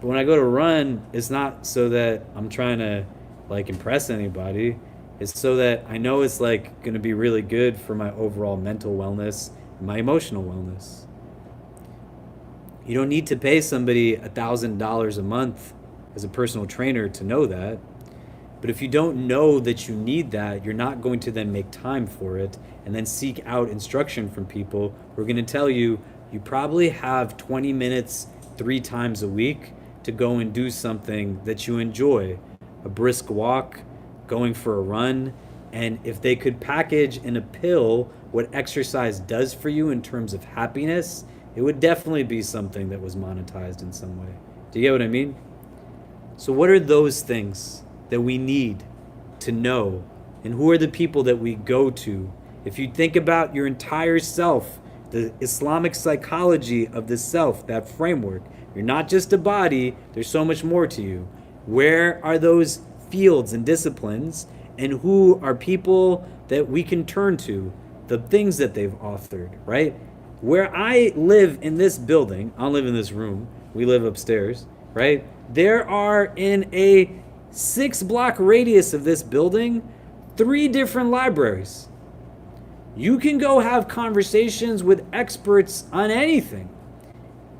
But when I go to run, it's not so that I'm trying to like impress anybody. It's so that I know it's like going to be really good for my overall mental wellness and my emotional wellness. You don't need to pay somebody $1,000 a month as a personal trainer to know that. But if you don't know that you need that, you're not going to then make time for it and then seek out instruction from people who are going to tell you, you probably have 20 minutes 3 times a week to go and do something that you enjoy. A brisk walk, going for a run, and if they could package in a pill what exercise does for you in terms of happiness, it would definitely be something that was monetized in some way. Do you get what I mean? So what are those things that we need to know? And who are the people that we go to? If you think about your entire self, the Islamic psychology of the self, that framework, you're not just a body, there's so much more to you. Where are those fields and disciplines, and who are people that we can turn to, the things that they've authored, right? Where I live in this building, I don't live in this room, we live upstairs, right? There are in a 6-block radius of this building, 3 different libraries. You can go have conversations with experts on anything.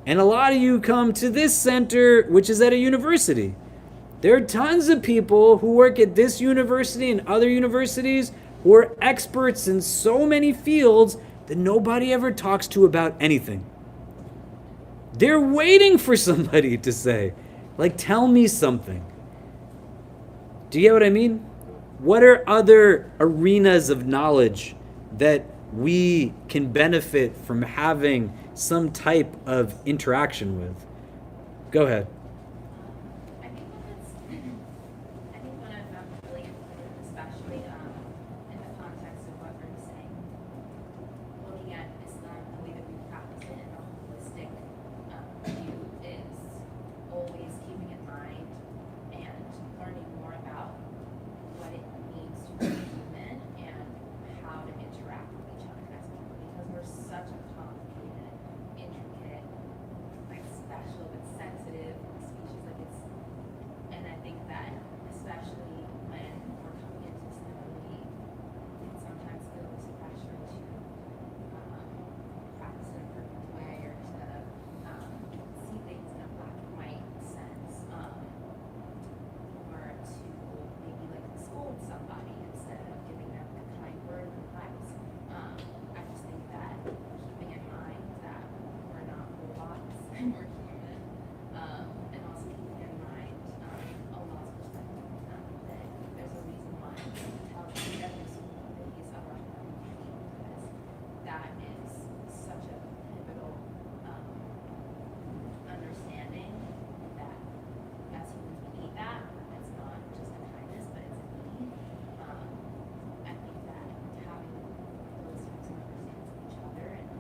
And a lot of you come to this center, which is at a university. There are tons of people who work at this university and other universities who are experts in so many fields that nobody ever talks to about anything. They're waiting for somebody to say, like, tell me something. Do you get what I mean? What are other arenas of knowledge that we can benefit from having some type of interaction with? Go ahead. I think one of them really important, especially in the context of what we're saying, looking at Islam, the way that we practice it in a holistic view is always keeping in mind and learning more about what it and more human. And also keeping in mind Allah's perspective on that there's a reason why He tells us every single that He is Ar-Rahman Ar-Rahim, because that is such a pivotal understanding that as humans we need that. It's not just a kindness, but it's a need. I think that having those types of understandings of each other and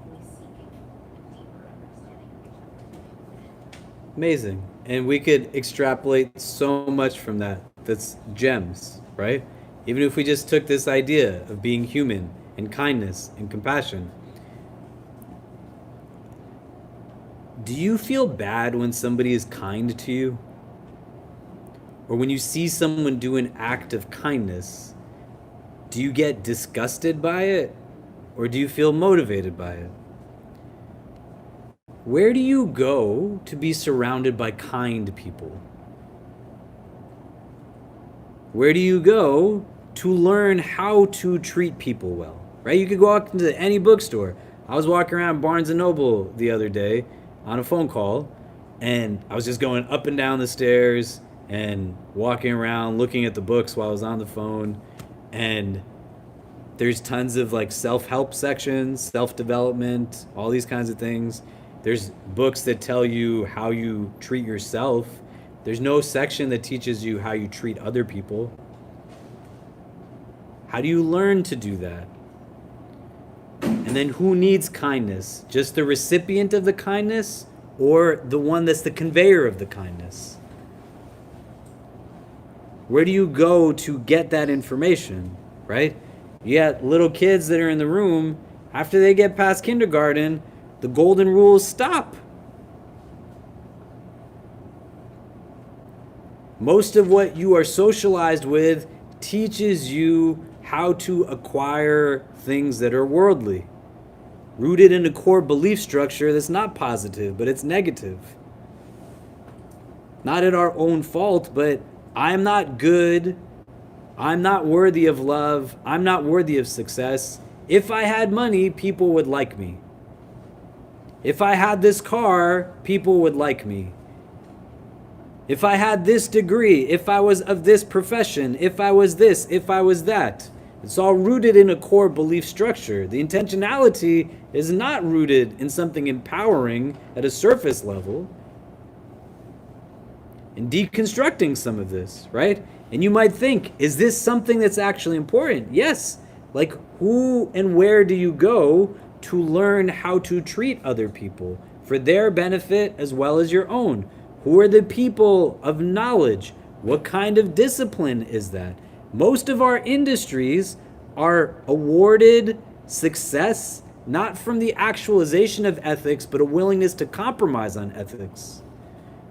really seeking a deeper understanding of each other is important. Amazing. And we could extrapolate so much from that. That's gems, right? Even if we just took this idea of being human and kindness and compassion. Do you feel bad when somebody is kind to you? Or when you see someone do an act of kindness, do you get disgusted by it? Or do you feel motivated by it? Where do you go to be surrounded by kind people? Where do you go to learn how to treat people well? Right? You could go out into any bookstore. I was walking around Barnes & Noble the other day on a phone call, and I was just going up and down the stairs and walking around looking at the books while I was on the phone, and there's tons of like self-help sections, self-development, all these kinds of things. There's books that tell you how you treat yourself. There's no section that teaches you how you treat other people. How do you learn to do that? And then who needs kindness? Just the recipient of the kindness, or the one that's the conveyor of the kindness? Where do you go to get that information, right? You got little kids that are in the room, after they get past kindergarten, the golden rules stop. Most of what you are socialized with teaches you how to acquire things that are worldly, rooted in a core belief structure that's not positive, but it's negative. Not at our own fault, but I'm not good, I'm not worthy of love, I'm not worthy of success. If I had money, people would like me. If I had this car, people would like me. If I had this degree, if I was of this profession, if I was this, if I was that. It's all rooted in a core belief structure. The intentionality is not rooted in something empowering at a surface level. And deconstructing some of this, right? And you might think, is this something that's actually important? Yes. Like, who and where do you go to learn how to treat other people for their benefit as well as your own? Who are the people of knowledge? What kind of discipline is that? Most of our industries are awarded success not from the actualization of ethics, but a willingness to compromise on ethics.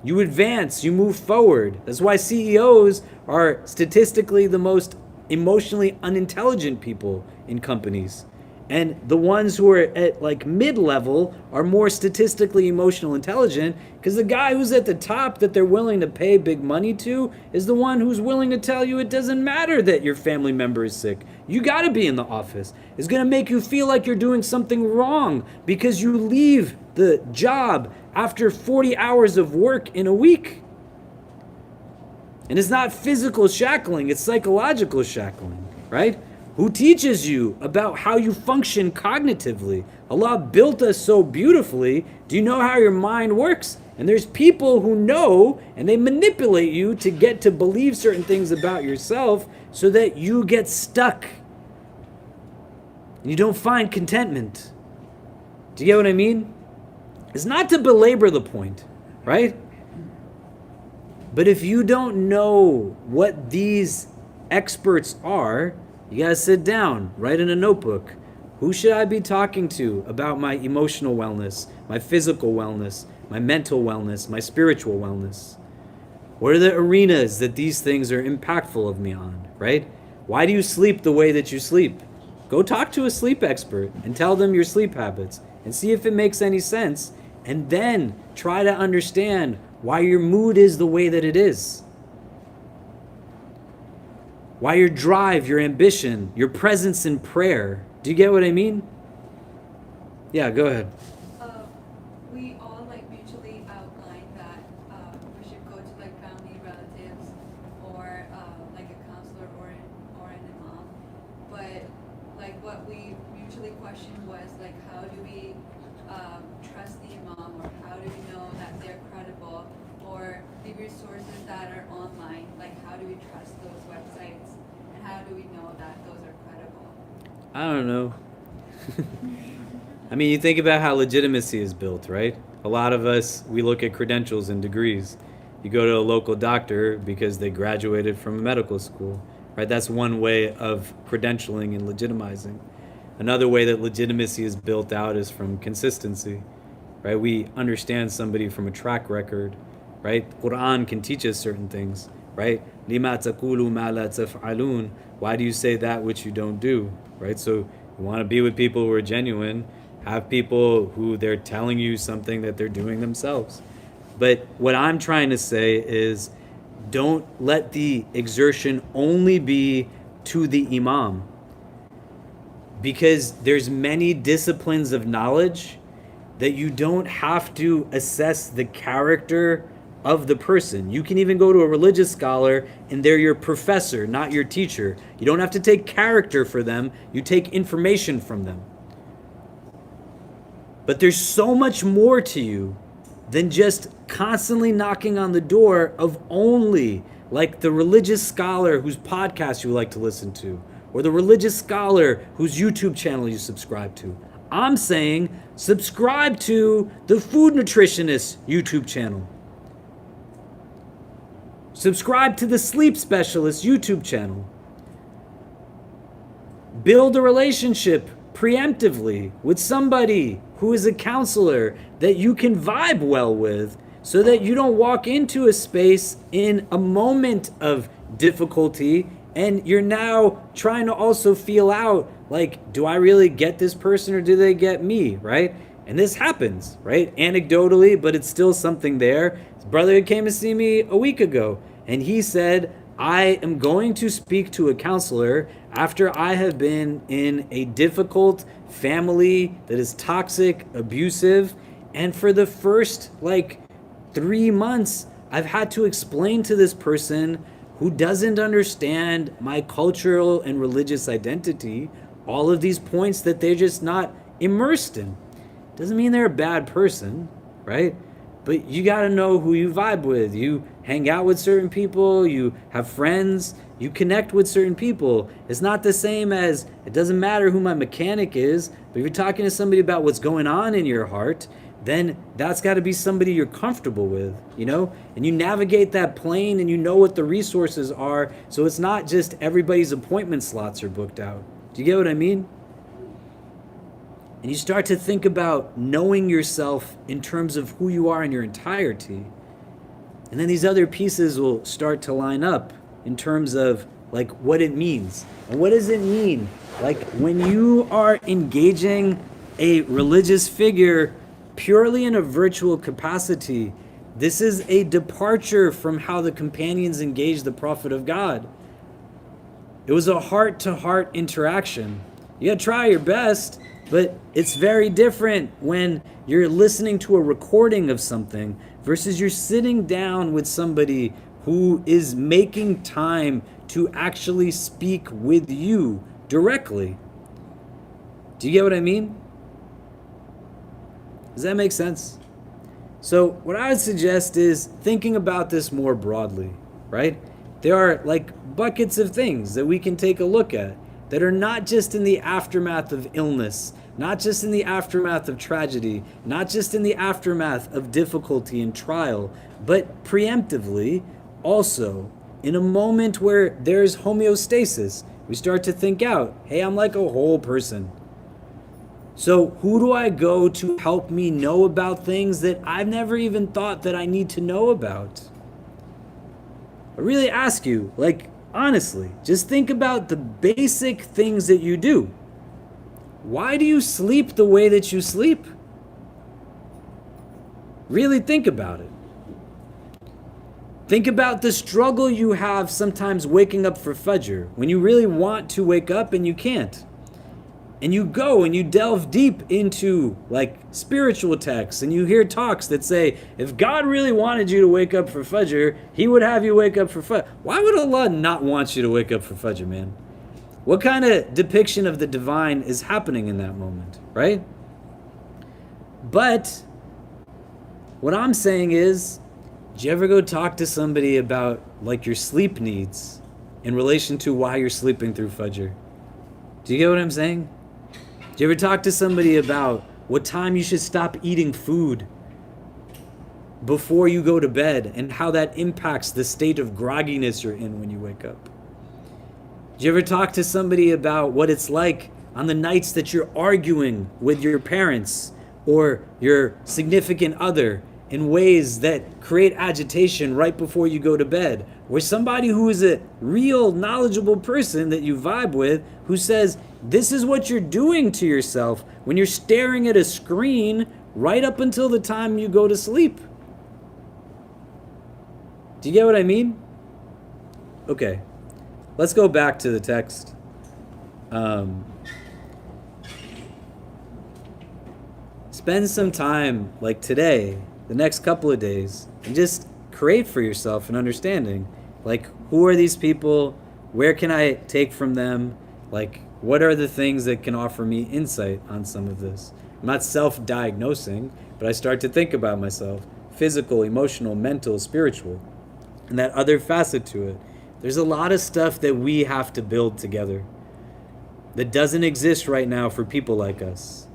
You advance, you move forward. That's why CEOs are statistically the most emotionally unintelligent people in companies. And the ones who are at like mid-level are more statistically emotional intelligent, because the guy who's at the top that they're willing to pay big money to is the one who's willing to tell you it doesn't matter that your family member is sick. You got to be in the office. It's going to make you feel like you're doing something wrong because you leave the job after 40 hours of work in a week. And it's not physical shackling, it's psychological shackling, right? Who teaches you about how you function cognitively? Allah built us so beautifully. Do you know how your mind works? And there's people who know, and they manipulate you to get to believe certain things about yourself so that you get stuck. You don't find contentment. Do you get what I mean? It's not to belabor the point, right? But if you don't know what these experts are, you gotta sit down, write in a notebook. Who should I be talking to about my emotional wellness, my physical wellness, my mental wellness, my spiritual wellness? What are the arenas that these things are impactful of me on, right? Why do you sleep the way that you sleep? Go talk to a sleep expert and tell them your sleep habits and see if it makes any sense, and then try to understand why your mood is the way that it is. Why your drive, your ambition, your presence in prayer. Do you get what I mean? Yeah, go ahead. We we all like mutually outline that we should go to like family relatives or like a counselor or an imam, but like what we mutually questioned was like how do we trust the imam, or how do we know that they're credible, or the resources that are online, like how do we trust those websites, and how do we know that those are credible? I don't know. I mean, you think about how legitimacy is built, right? A lot of us, we look at credentials and degrees. You go to a local doctor because they graduated from a medical school, right? That's one way of credentialing and legitimizing. Another way that legitimacy is built out is from consistency, right? We understand somebody from a track record, right? Quran can teach us certain things, right? Lima taqulu ma la taf'alun. Why do you say that which you don't do, right? So you want to be with people who are genuine, have people who they're telling you something that they're doing themselves. But what I'm trying to say is don't let the exertion only be to the imam, because there's many disciplines of knowledge that you don't have to assess the character of the person. You can even go to a religious scholar and they're your professor, not your teacher. You don't have to take character for them, you take information from them. But there's so much more to you than just constantly knocking on the door of only like the religious scholar whose podcast you like to listen to, or the religious scholar whose YouTube channel you subscribe to. I'm saying subscribe to the food nutritionist YouTube channel. Subscribe to the sleep specialist YouTube channel. Build a relationship preemptively with somebody who is a counselor that you can vibe well with, so that you don't walk into a space in a moment of difficulty and you're now trying to also feel out, like, do I really get this person or do they get me, right? And this happens, right? Anecdotally, but it's still something there. His brother came to see me a week ago and he said, I am going to speak to a counselor after I have been in a difficult family that is toxic, abusive, and for the first 3 months, I've had to explain to this person who doesn't understand my cultural and religious identity all of these points that they're just not immersed in. Doesn't mean they're a bad person, right? But you got to know who you vibe with. You hang out with certain people, you have friends, you connect with certain people. It's not the same as, it doesn't matter who my mechanic is, but if you're talking to somebody about what's going on in your heart, then that's got to be somebody you're comfortable with, you know? And you navigate that plane and you know what the resources are, so it's not just everybody's appointment slots are booked out. Do you get what I mean? And you start to think about knowing yourself in terms of who you are in your entirety. And then these other pieces will start to line up in terms of what it means. And what does it mean? When you are engaging a religious figure purely in a virtual capacity, this is a departure from how the companions engaged the Prophet of God. It was a heart-to-heart interaction. You gotta try your best, but it's very different when you're listening to a recording of something versus you're sitting down with somebody who is making time to actually speak with you directly. Do you get what I mean? Does that make sense? So what I would suggest is thinking about this more broadly, right? There are buckets of things that we can take a look at that are not just in the aftermath of illness, not just in the aftermath of tragedy, not just in the aftermath of difficulty and trial, but preemptively also in a moment where there's homeostasis. We start to think out, hey, I'm like a whole person. So who do I go to help me know about things that I've never even thought that I need to know about? I really ask you, honestly, just think about the basic things that you do. Why do you sleep the way that you sleep? Really think about it. Think about the struggle you have sometimes waking up for Fajr, when you really want to wake up and you can't. and you go and you delve deep into like spiritual texts, and you hear talks that say, if God really wanted you to wake up for Fajr, he would have you wake up for Fajr. Why would Allah not want you to wake up for Fajr, man? What kind of depiction of the divine is happening in that moment, right? But what I'm saying is, did you ever go talk to somebody about like your sleep needs in relation to why you're sleeping through Fajr? Do you get what I'm saying? Do you ever talk to somebody about what time you should stop eating food before you go to bed and how that impacts the state of grogginess you're in when you wake up? Do you ever talk to somebody about what it's like on the nights that you're arguing with your parents or your significant other in ways that create agitation right before you go to bed? Or somebody who is a real knowledgeable person that you vibe with who says, this is what you're doing to yourself when you're staring at a screen right up until the time you go to sleep. Do you get what I mean? Okay, let's go back to the text. Spend some time, like today, the next couple of days, and just create for yourself an understanding. Like, who are these people? Where can I take from them? Like, what are the things that can offer me insight on some of this? I'm not self-diagnosing, but I start to think about myself. Physical, emotional, mental, spiritual. And that other facet to it. There's a lot of stuff that we have to build together that doesn't exist right now for people like us.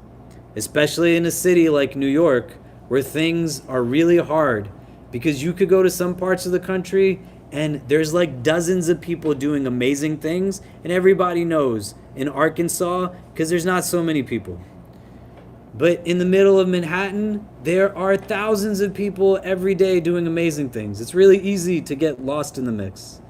Especially in a city like New York, where things are really hard. Because you could go to some parts of the country and there's like dozens of people doing amazing things, and everybody knows in Arkansas, because there's not so many people. But in the middle of Manhattan, there are thousands of people every day doing amazing things. It's really easy to get lost in the mix.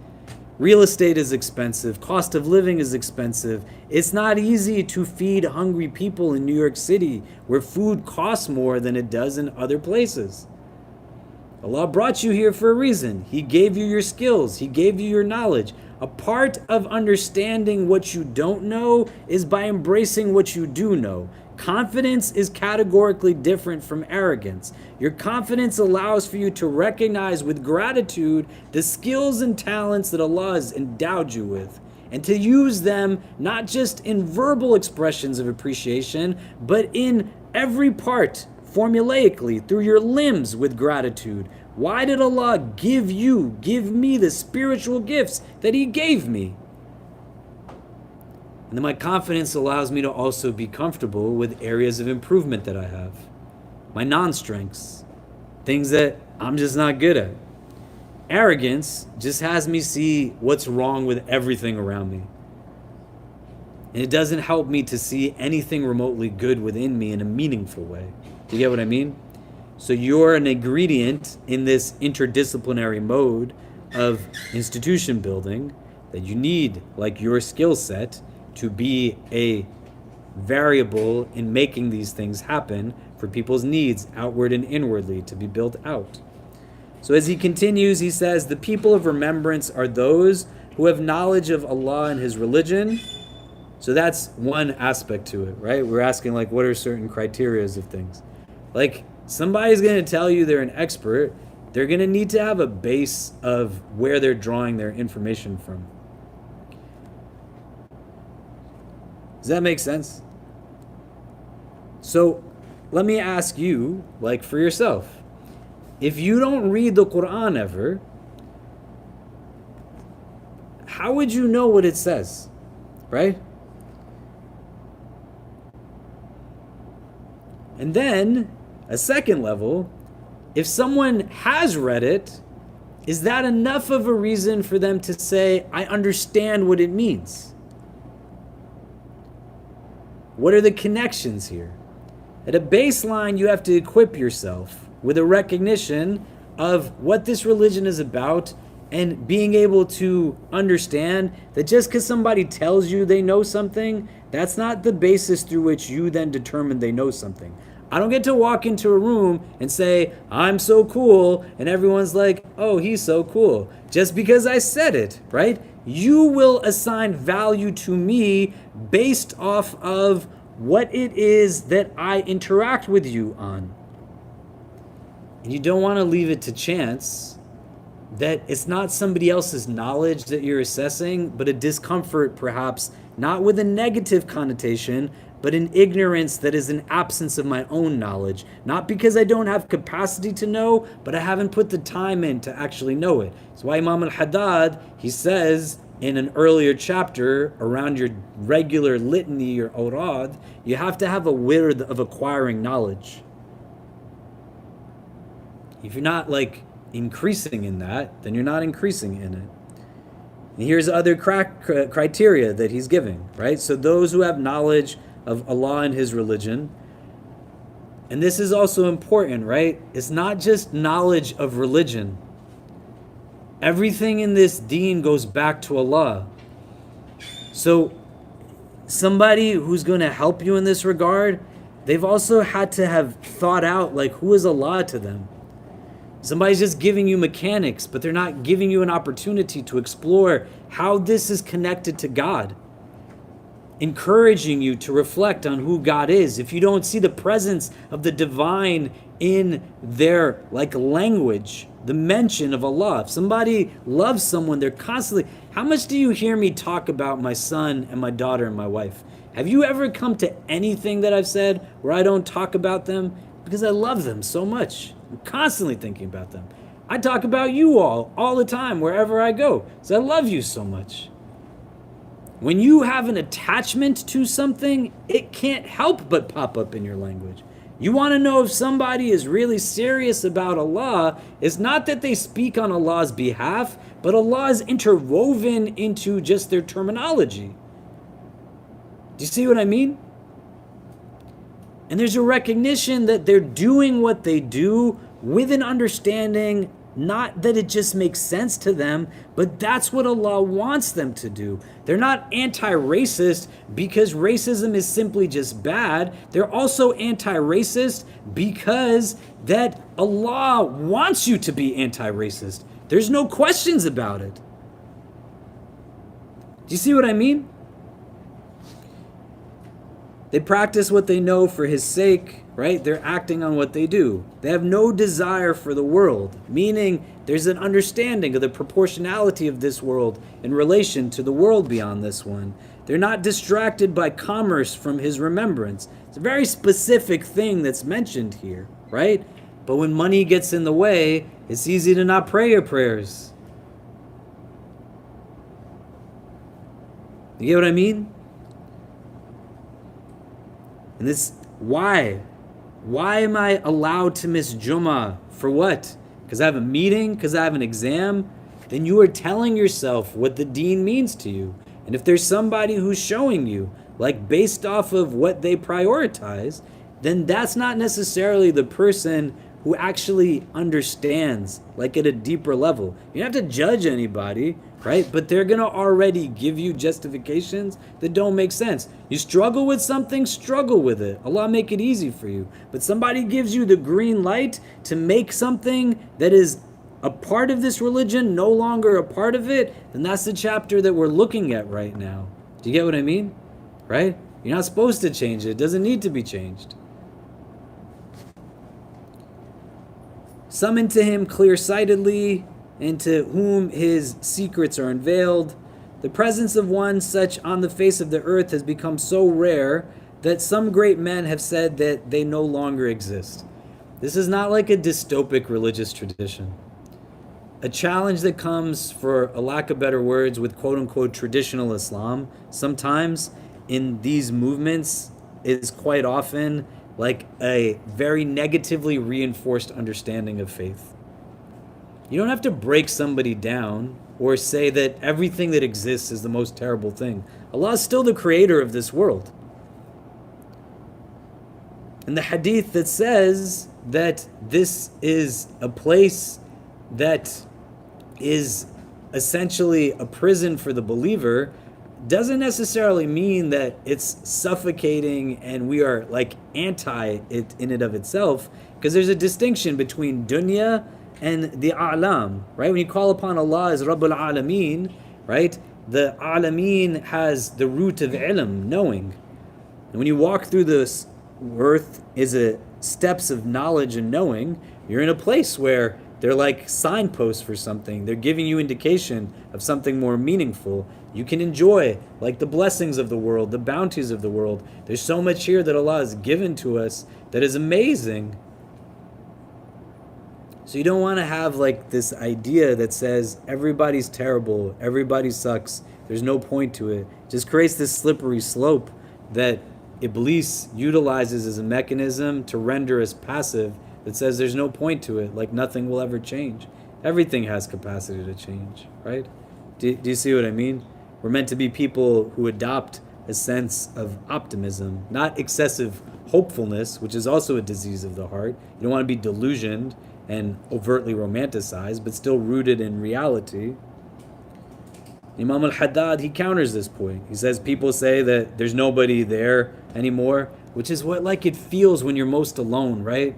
Real estate is expensive. Cost of living is expensive. It's not easy to feed hungry people in New York City, where food costs more than it does in other places. Allah brought you here for a reason. He gave you your skills. He gave you your knowledge. A part of understanding what you don't know is by embracing what you do know. Confidence is categorically different from arrogance. Your confidence allows for you to recognize with gratitude the skills and talents that Allah has endowed you with, and to use them not just in verbal expressions of appreciation, but in every part, formulaically, through your limbs with gratitude. Why did Allah give me the spiritual gifts that He gave me? And then my confidence allows me to also be comfortable with areas of improvement that I have. My non-strengths, things that I'm just not good at. Arrogance just has me see what's wrong with everything around me. And it doesn't help me to see anything remotely good within me in a meaningful way. Do you get what I mean? So you're an ingredient in this interdisciplinary mode of institution building that you need, like your skill set, to be a variable in making these things happen for people's needs, outward and inwardly, to be built out. So as he continues, he says, the people of remembrance are those who have knowledge of Allah and His religion. So that's one aspect to it, right? We're asking, like, what are certain criterias of things? Like, somebody's going to tell you they're an expert. They're going to need to have a base of where they're drawing their information from. Does that make sense? So let me ask you, like, for yourself, if you don't read the Quran ever, how would you know what it says, right? And then, a second level, if someone has read it, is that enough of a reason for them to say, I understand what it means? What are the connections here? At a baseline, you have to equip yourself with a recognition of what this religion is about, and being able to understand that just because somebody tells you they know something, that's not the basis through which you then determine they know something. I don't get to walk into a room and say, I'm so cool, and everyone's like, oh, he's so cool, just because I said it, right? You will assign value to me based off of what it is that I interact with you on. And you don't want to leave it to chance, that it's not somebody else's knowledge that you're assessing, but a discomfort perhaps, not with a negative connotation, but an ignorance that is an absence of my own knowledge. Not because I don't have capacity to know, but I haven't put the time in to actually know it. That's why Imam Al-Haddad, he says in an earlier chapter around your regular litany, your awrad, you have to have a wird of acquiring knowledge. If you're not like increasing in that, then you're not increasing in it. And here's other criteria that he's giving, right? So those who have knowledge of Allah and His religion, and this is also important, right? It's not just knowledge of religion. Everything in this deen goes back to Allah. So somebody who's going to help you in this regard, they've also had to have thought out, like, who is Allah to them? Somebody's just giving you mechanics, but they're not giving you an opportunity to explore how this is connected to God. Encouraging you to reflect on who God is. If you don't see the presence of the divine in their language, the mention of Allah. If somebody loves someone, they're constantly, how much do you hear me talk about my son and my daughter and my wife? Have you ever come to anything that I've said where I don't talk about them? Because I love them so much. I'm constantly thinking about them. I talk about you all the time, wherever I go. So I love you so much. When you have an attachment to something, it can't help but pop up in your language. You want to know if somebody is really serious about Allah, it's not that they speak on Allah's behalf, but Allah is interwoven into just their terminology. Do you see what I mean? And there's a recognition that they're doing what they do with an understanding, not that it just makes sense to them, but that's what Allah wants them to do. They're not anti-racist because racism is simply just bad. They're also anti-racist because that Allah wants you to be anti-racist. There's no questions about it. Do you see what I mean? They practice what they know for His sake, right? They're acting on what they do. They have no desire for the world, meaning there's an understanding of the proportionality of this world in relation to the world beyond this one. They're not distracted by commerce from His remembrance. It's a very specific thing that's mentioned here, right? But when money gets in the way, it's easy to not pray your prayers. You get what I mean? And this, why? Why am I allowed to miss Jummah? For what? Because I have a meeting? Because I have an exam? Then you are telling yourself what the deen means to you. And if there's somebody who's showing you, based off of what they prioritize, then that's not necessarily the person who actually understands, at a deeper level. You don't have to judge anybody, right? But they're going to already give you justifications that don't make sense. You struggle with something, struggle with it. Allah make it easy for you. But somebody gives you the green light to make something that is a part of this religion no longer a part of it, then that's the chapter that we're looking at right now. Do you get what I mean? Right? You're not supposed to change it. It doesn't need to be changed. Summon to Him clear-sightedly, and to whom His secrets are unveiled. The presence of one such on the face of the earth has become so rare that some great men have said that they no longer exist. This is not like a dystopic religious tradition. A challenge that comes, for a lack of better words, with quote-unquote traditional Islam, sometimes in these movements is quite often like a very negatively reinforced understanding of faith. You don't have to break somebody down or say that everything that exists is the most terrible thing. Allah is still the creator of this world. And the hadith that says that this is a place that is essentially a prison for the believer doesn't necessarily mean that it's suffocating and we are anti it in and of itself, because there's a distinction between dunya and the a'lam, right? When you call upon Allah as Rabbul Alameen, right? The Alameen has the root of ilm, knowing. And when you walk through this earth is a steps of knowledge and knowing, you're in a place where they're like signposts for something. They're giving you indication of something more meaningful. You can enjoy like the blessings of the world, the bounties of the world. There's so much here that Allah has given to us that is amazing. So you don't want to have like this idea that says everybody's terrible, everybody sucks, there's no point to it. It just creates this slippery slope that Iblis utilizes as a mechanism to render us passive, that says there's no point to it, like nothing will ever change. Everything has capacity to change, right? Do you see what I mean? We're meant to be people who adopt a sense of optimism, not excessive hopefulness, which is also a disease of the heart. You don't want to be delusioned and overtly romanticized, but still rooted in reality. Imam Al-Haddad, he counters this point. He says people say that there's nobody there anymore, which is what like it feels when you're most alone, right?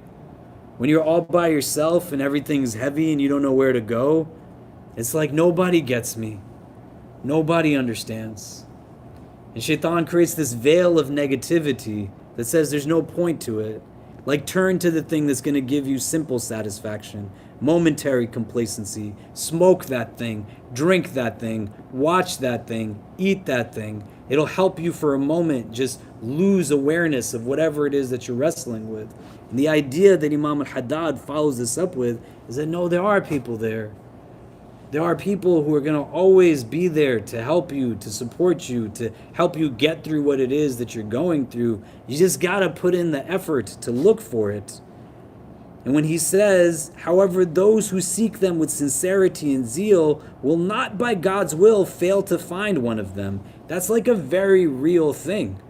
When you're all by yourself and everything's heavy and you don't know where to go, it's like nobody gets me. Nobody understands. And Shaitan creates this veil of negativity that says there's no point to it. Like turn to the thing that's going to give you simple satisfaction, momentary complacency. Smoke that thing, drink that thing, watch that thing, eat that thing. It'll help you for a moment just lose awareness of whatever it is that you're wrestling with. And the idea that Imam Al-Haddad follows this up with is that no, there are people there. There are people who are going to always be there to help you, to support you, to help you get through what it is that you're going through. You just got to put in the effort to look for it. And when he says, however, those who seek them with sincerity and zeal will not by God's will fail to find one of them. That's like a very real thing.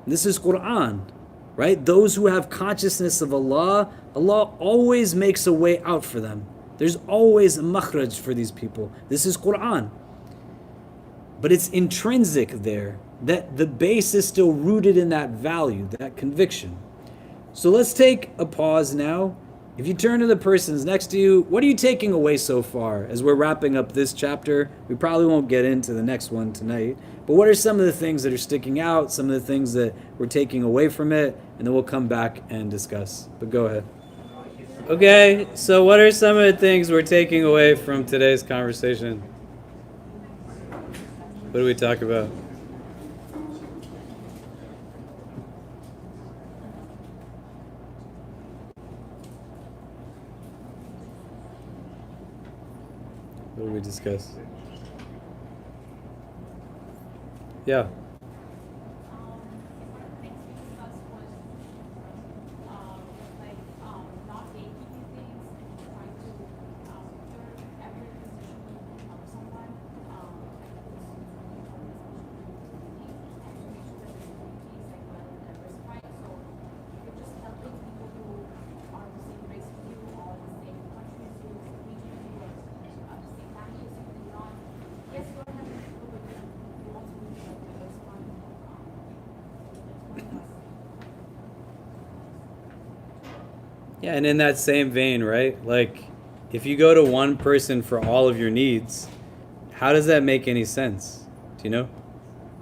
This is Quran, right? Those who have consciousness of Allah, Allah always makes a way out for them. There's always a makhraj for these people. This is Quran. But it's intrinsic there, that the base is still rooted in that value, that conviction. So let's take a pause now. If you turn to the persons next to you, what are you taking away so far as we're wrapping up this chapter? We probably won't get into the next one tonight. But what are some of the things that are sticking out, some of the things that we're taking away from it, and then we'll come back and discuss. But go ahead. Okay, so what are some of the things we're taking away from today's conversation? What do we talk about? What did we discuss? Yeah. One of the things we discussed was like not gatekeeping things and trying to turn every position of someone and to make sure that the community is like well diversified. So you're just helping people who are the same race as you, or the same country as you, the same region as you, or the same family as you, and not. Yes, you're having people, but you also need to diversify. Yeah, and in that same vein, right? Like, if you go to one person for all of your needs, how does that make any sense? Do you know?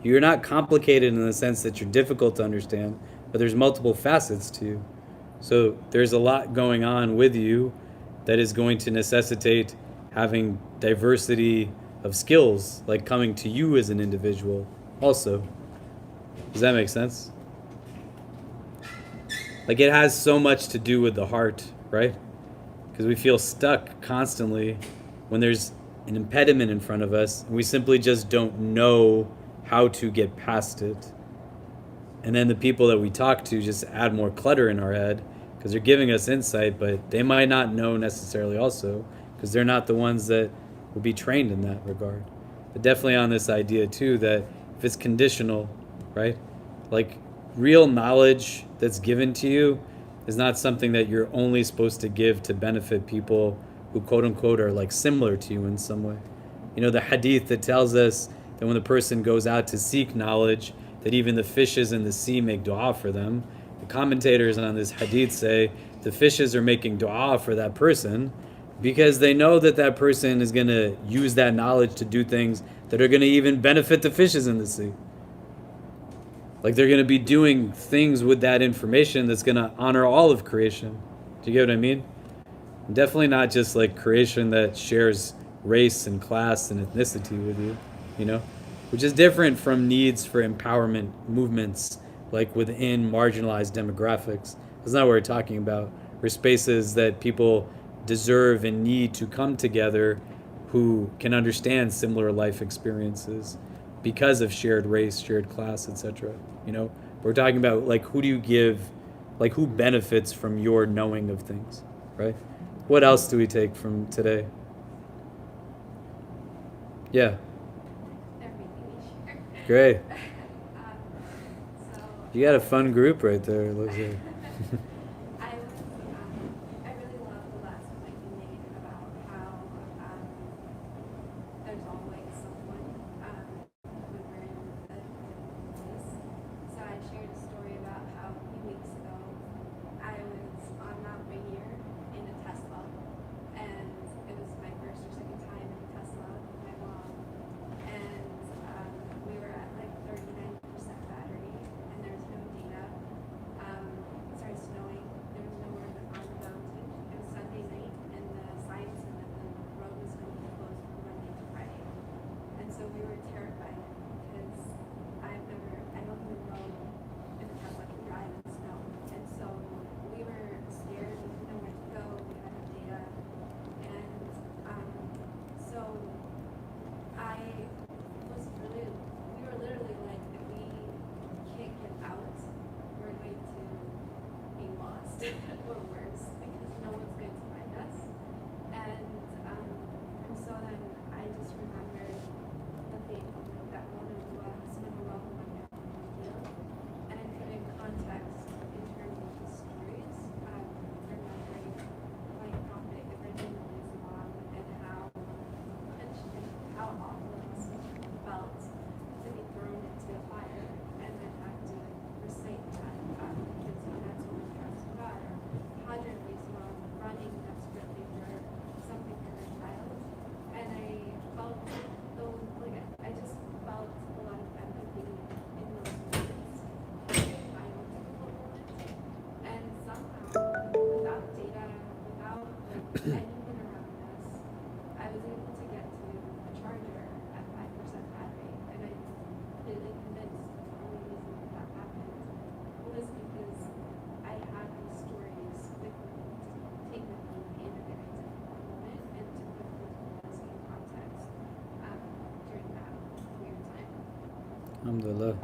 You're not complicated in the sense that you're difficult to understand, but there's multiple facets to you. So there's a lot going on with you that is going to necessitate having diversity of skills, like coming to you as an individual also. Does that make sense? Like it has so much to do with the heart, right? Because we feel stuck constantly when there's an impediment in front of us and we simply just don't know how to get past it. And then the people that we talk to just add more clutter in our head because they're giving us insight, but they might not know necessarily also because they're not the ones that will be trained in that regard. But definitely on this idea too that if it's conditional, right? Like real knowledge that's given to you is not something that you're only supposed to give to benefit people who quote unquote are like similar to you in some way. You know, the hadith that tells us that when the person goes out to seek knowledge, that even the fishes in the sea make dua for them. The commentators on this hadith say the fishes are making dua for that person because they know that that person is going to use that knowledge to do things that are going to even benefit the fishes in the sea. Like they're going to be doing things with that information that's going to honor all of creation. Do you get what I mean? Definitely not just like creation that shares race and class and ethnicity with you, you know, which is different from needs for empowerment movements like within marginalized demographics. That's not what we're talking about. We're spaces that people deserve and need to come together who can understand similar life experiences because of shared race, shared class, etc. You know, we're talking about like who do you give, like who benefits from your knowing of things, right? What else do we take from today? Yeah, Everything we share. great. So. You got a fun group right there, it looks like. I really love the last point you made about how there's always someone when we're in a place. So I shared a story about how a few weeks ago I was on Mount Rainier in a Tesla, and it was my first or second time in a Tesla with my mom, and we were at like 39% battery, and there's no data. It started snowing. There was nowhere on the mountain. It was Sunday night, and the sign said that the road was going to be closed from Monday to Friday. And so we were terrified because I don't even know if a Tesla can drive in snow. And so we were scared. We didn't know where to go. We had no data. And so I was really, we were literally like, if we can't get out, we're going to be lost or worse because no one's going to find us. And so then I just remembered the faithfulness that one of the Subhanallah and I put in context in terms of the stories, remembering like Prophet Ibrahim Islam and how much and how awful it must have felt to be thrown into a fire and then have to recite that because he had so much trust in God. Or Hajar Islam running desperately for something for her child. And I felt those, like I just felt a lot of empathy in those moments. I was difficult moments. And somehow, without data, without like anyone around us, I was able to get to a charger at 5% battery, and I'm completely convinced the only reason that happened was because I had these stories with me to take with me in a very difficult moment and to put those in context during that weird time. Alhamdulillah.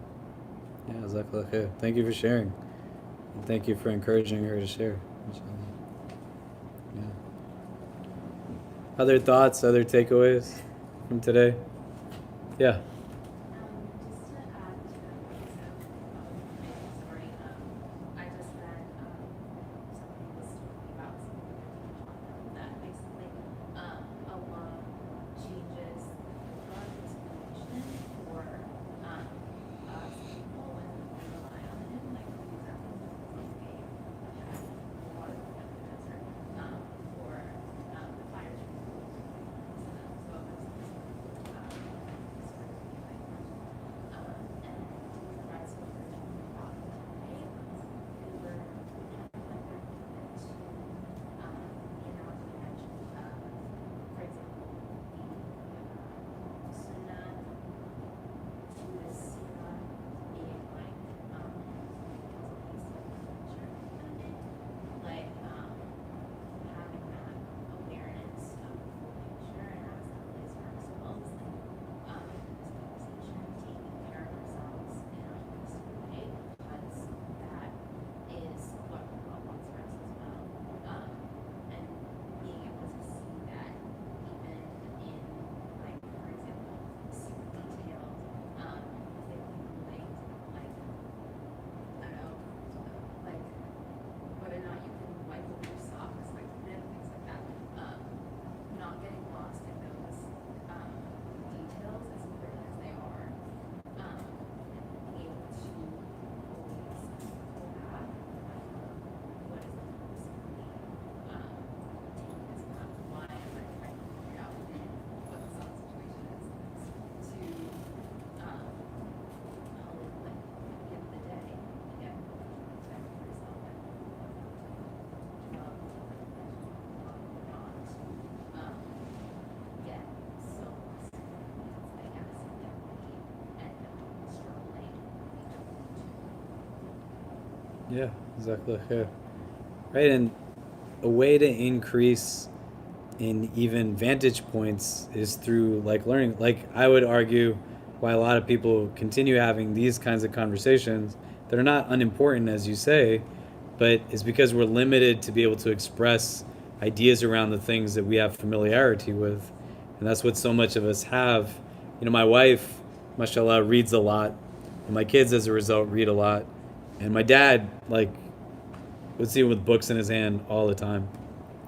Yeah, jazakallah khair. Thank you for sharing. And thank you for encouraging her to share. Inshallah. Yeah. Other thoughts, other takeaways from today? Yeah. Just to add to what you said Michael's story, I just read somebody was talking about something that basically Allah changes the discrimination for us people when we rely on Him. Like for example, okay, had water in the desert or the fires. So it was Yeah, exactly. Yeah. Right, and a way to increase in even vantage points is through like learning. Like I would argue why a lot of people continue having these kinds of conversations that are not unimportant as you say, but it's because we're limited to be able to express ideas around the things that we have familiarity with. And that's what so much of us have. You know, my wife, mashallah, reads a lot, and my kids as a result read a lot. And my dad, like, would see him with books in his hand all the time.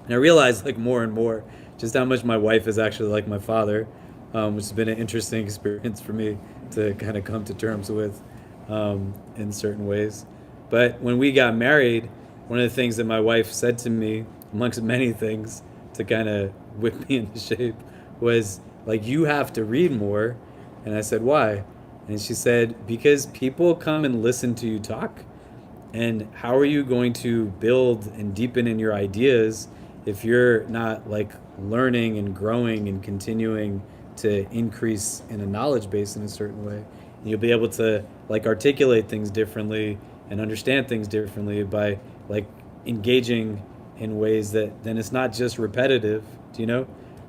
And I realized, like, more and more just how much my wife is actually like my father, which has been an interesting experience for me to kind of come to terms with in certain ways. But when we got married, one of the things that my wife said to me, amongst many things, to kind of whip me into shape, was like, you have to read more. And I said, why? And she said, because people come and listen to you talk. And how are you going to build and deepen in your ideas if you're not like learning and growing and continuing to increase in a knowledge base in a certain way? And you'll be able to like articulate things differently and understand things differently by like engaging in ways that then it's not just repetitive, do you know?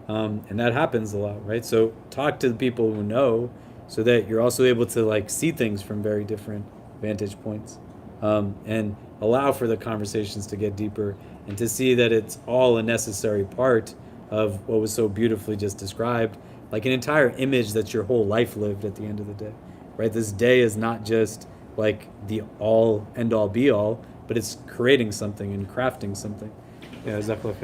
And that happens a lot, right? So talk to the people who know so that you're also able to like see things from very different vantage points. And allow for the conversations to get deeper and to see that it's all a necessary part of what was so beautifully just described, like an entire image that your whole life lived at the end of the day, right? This day is not just like the all end all be all, but it's creating something and crafting something. Yeah, exactly.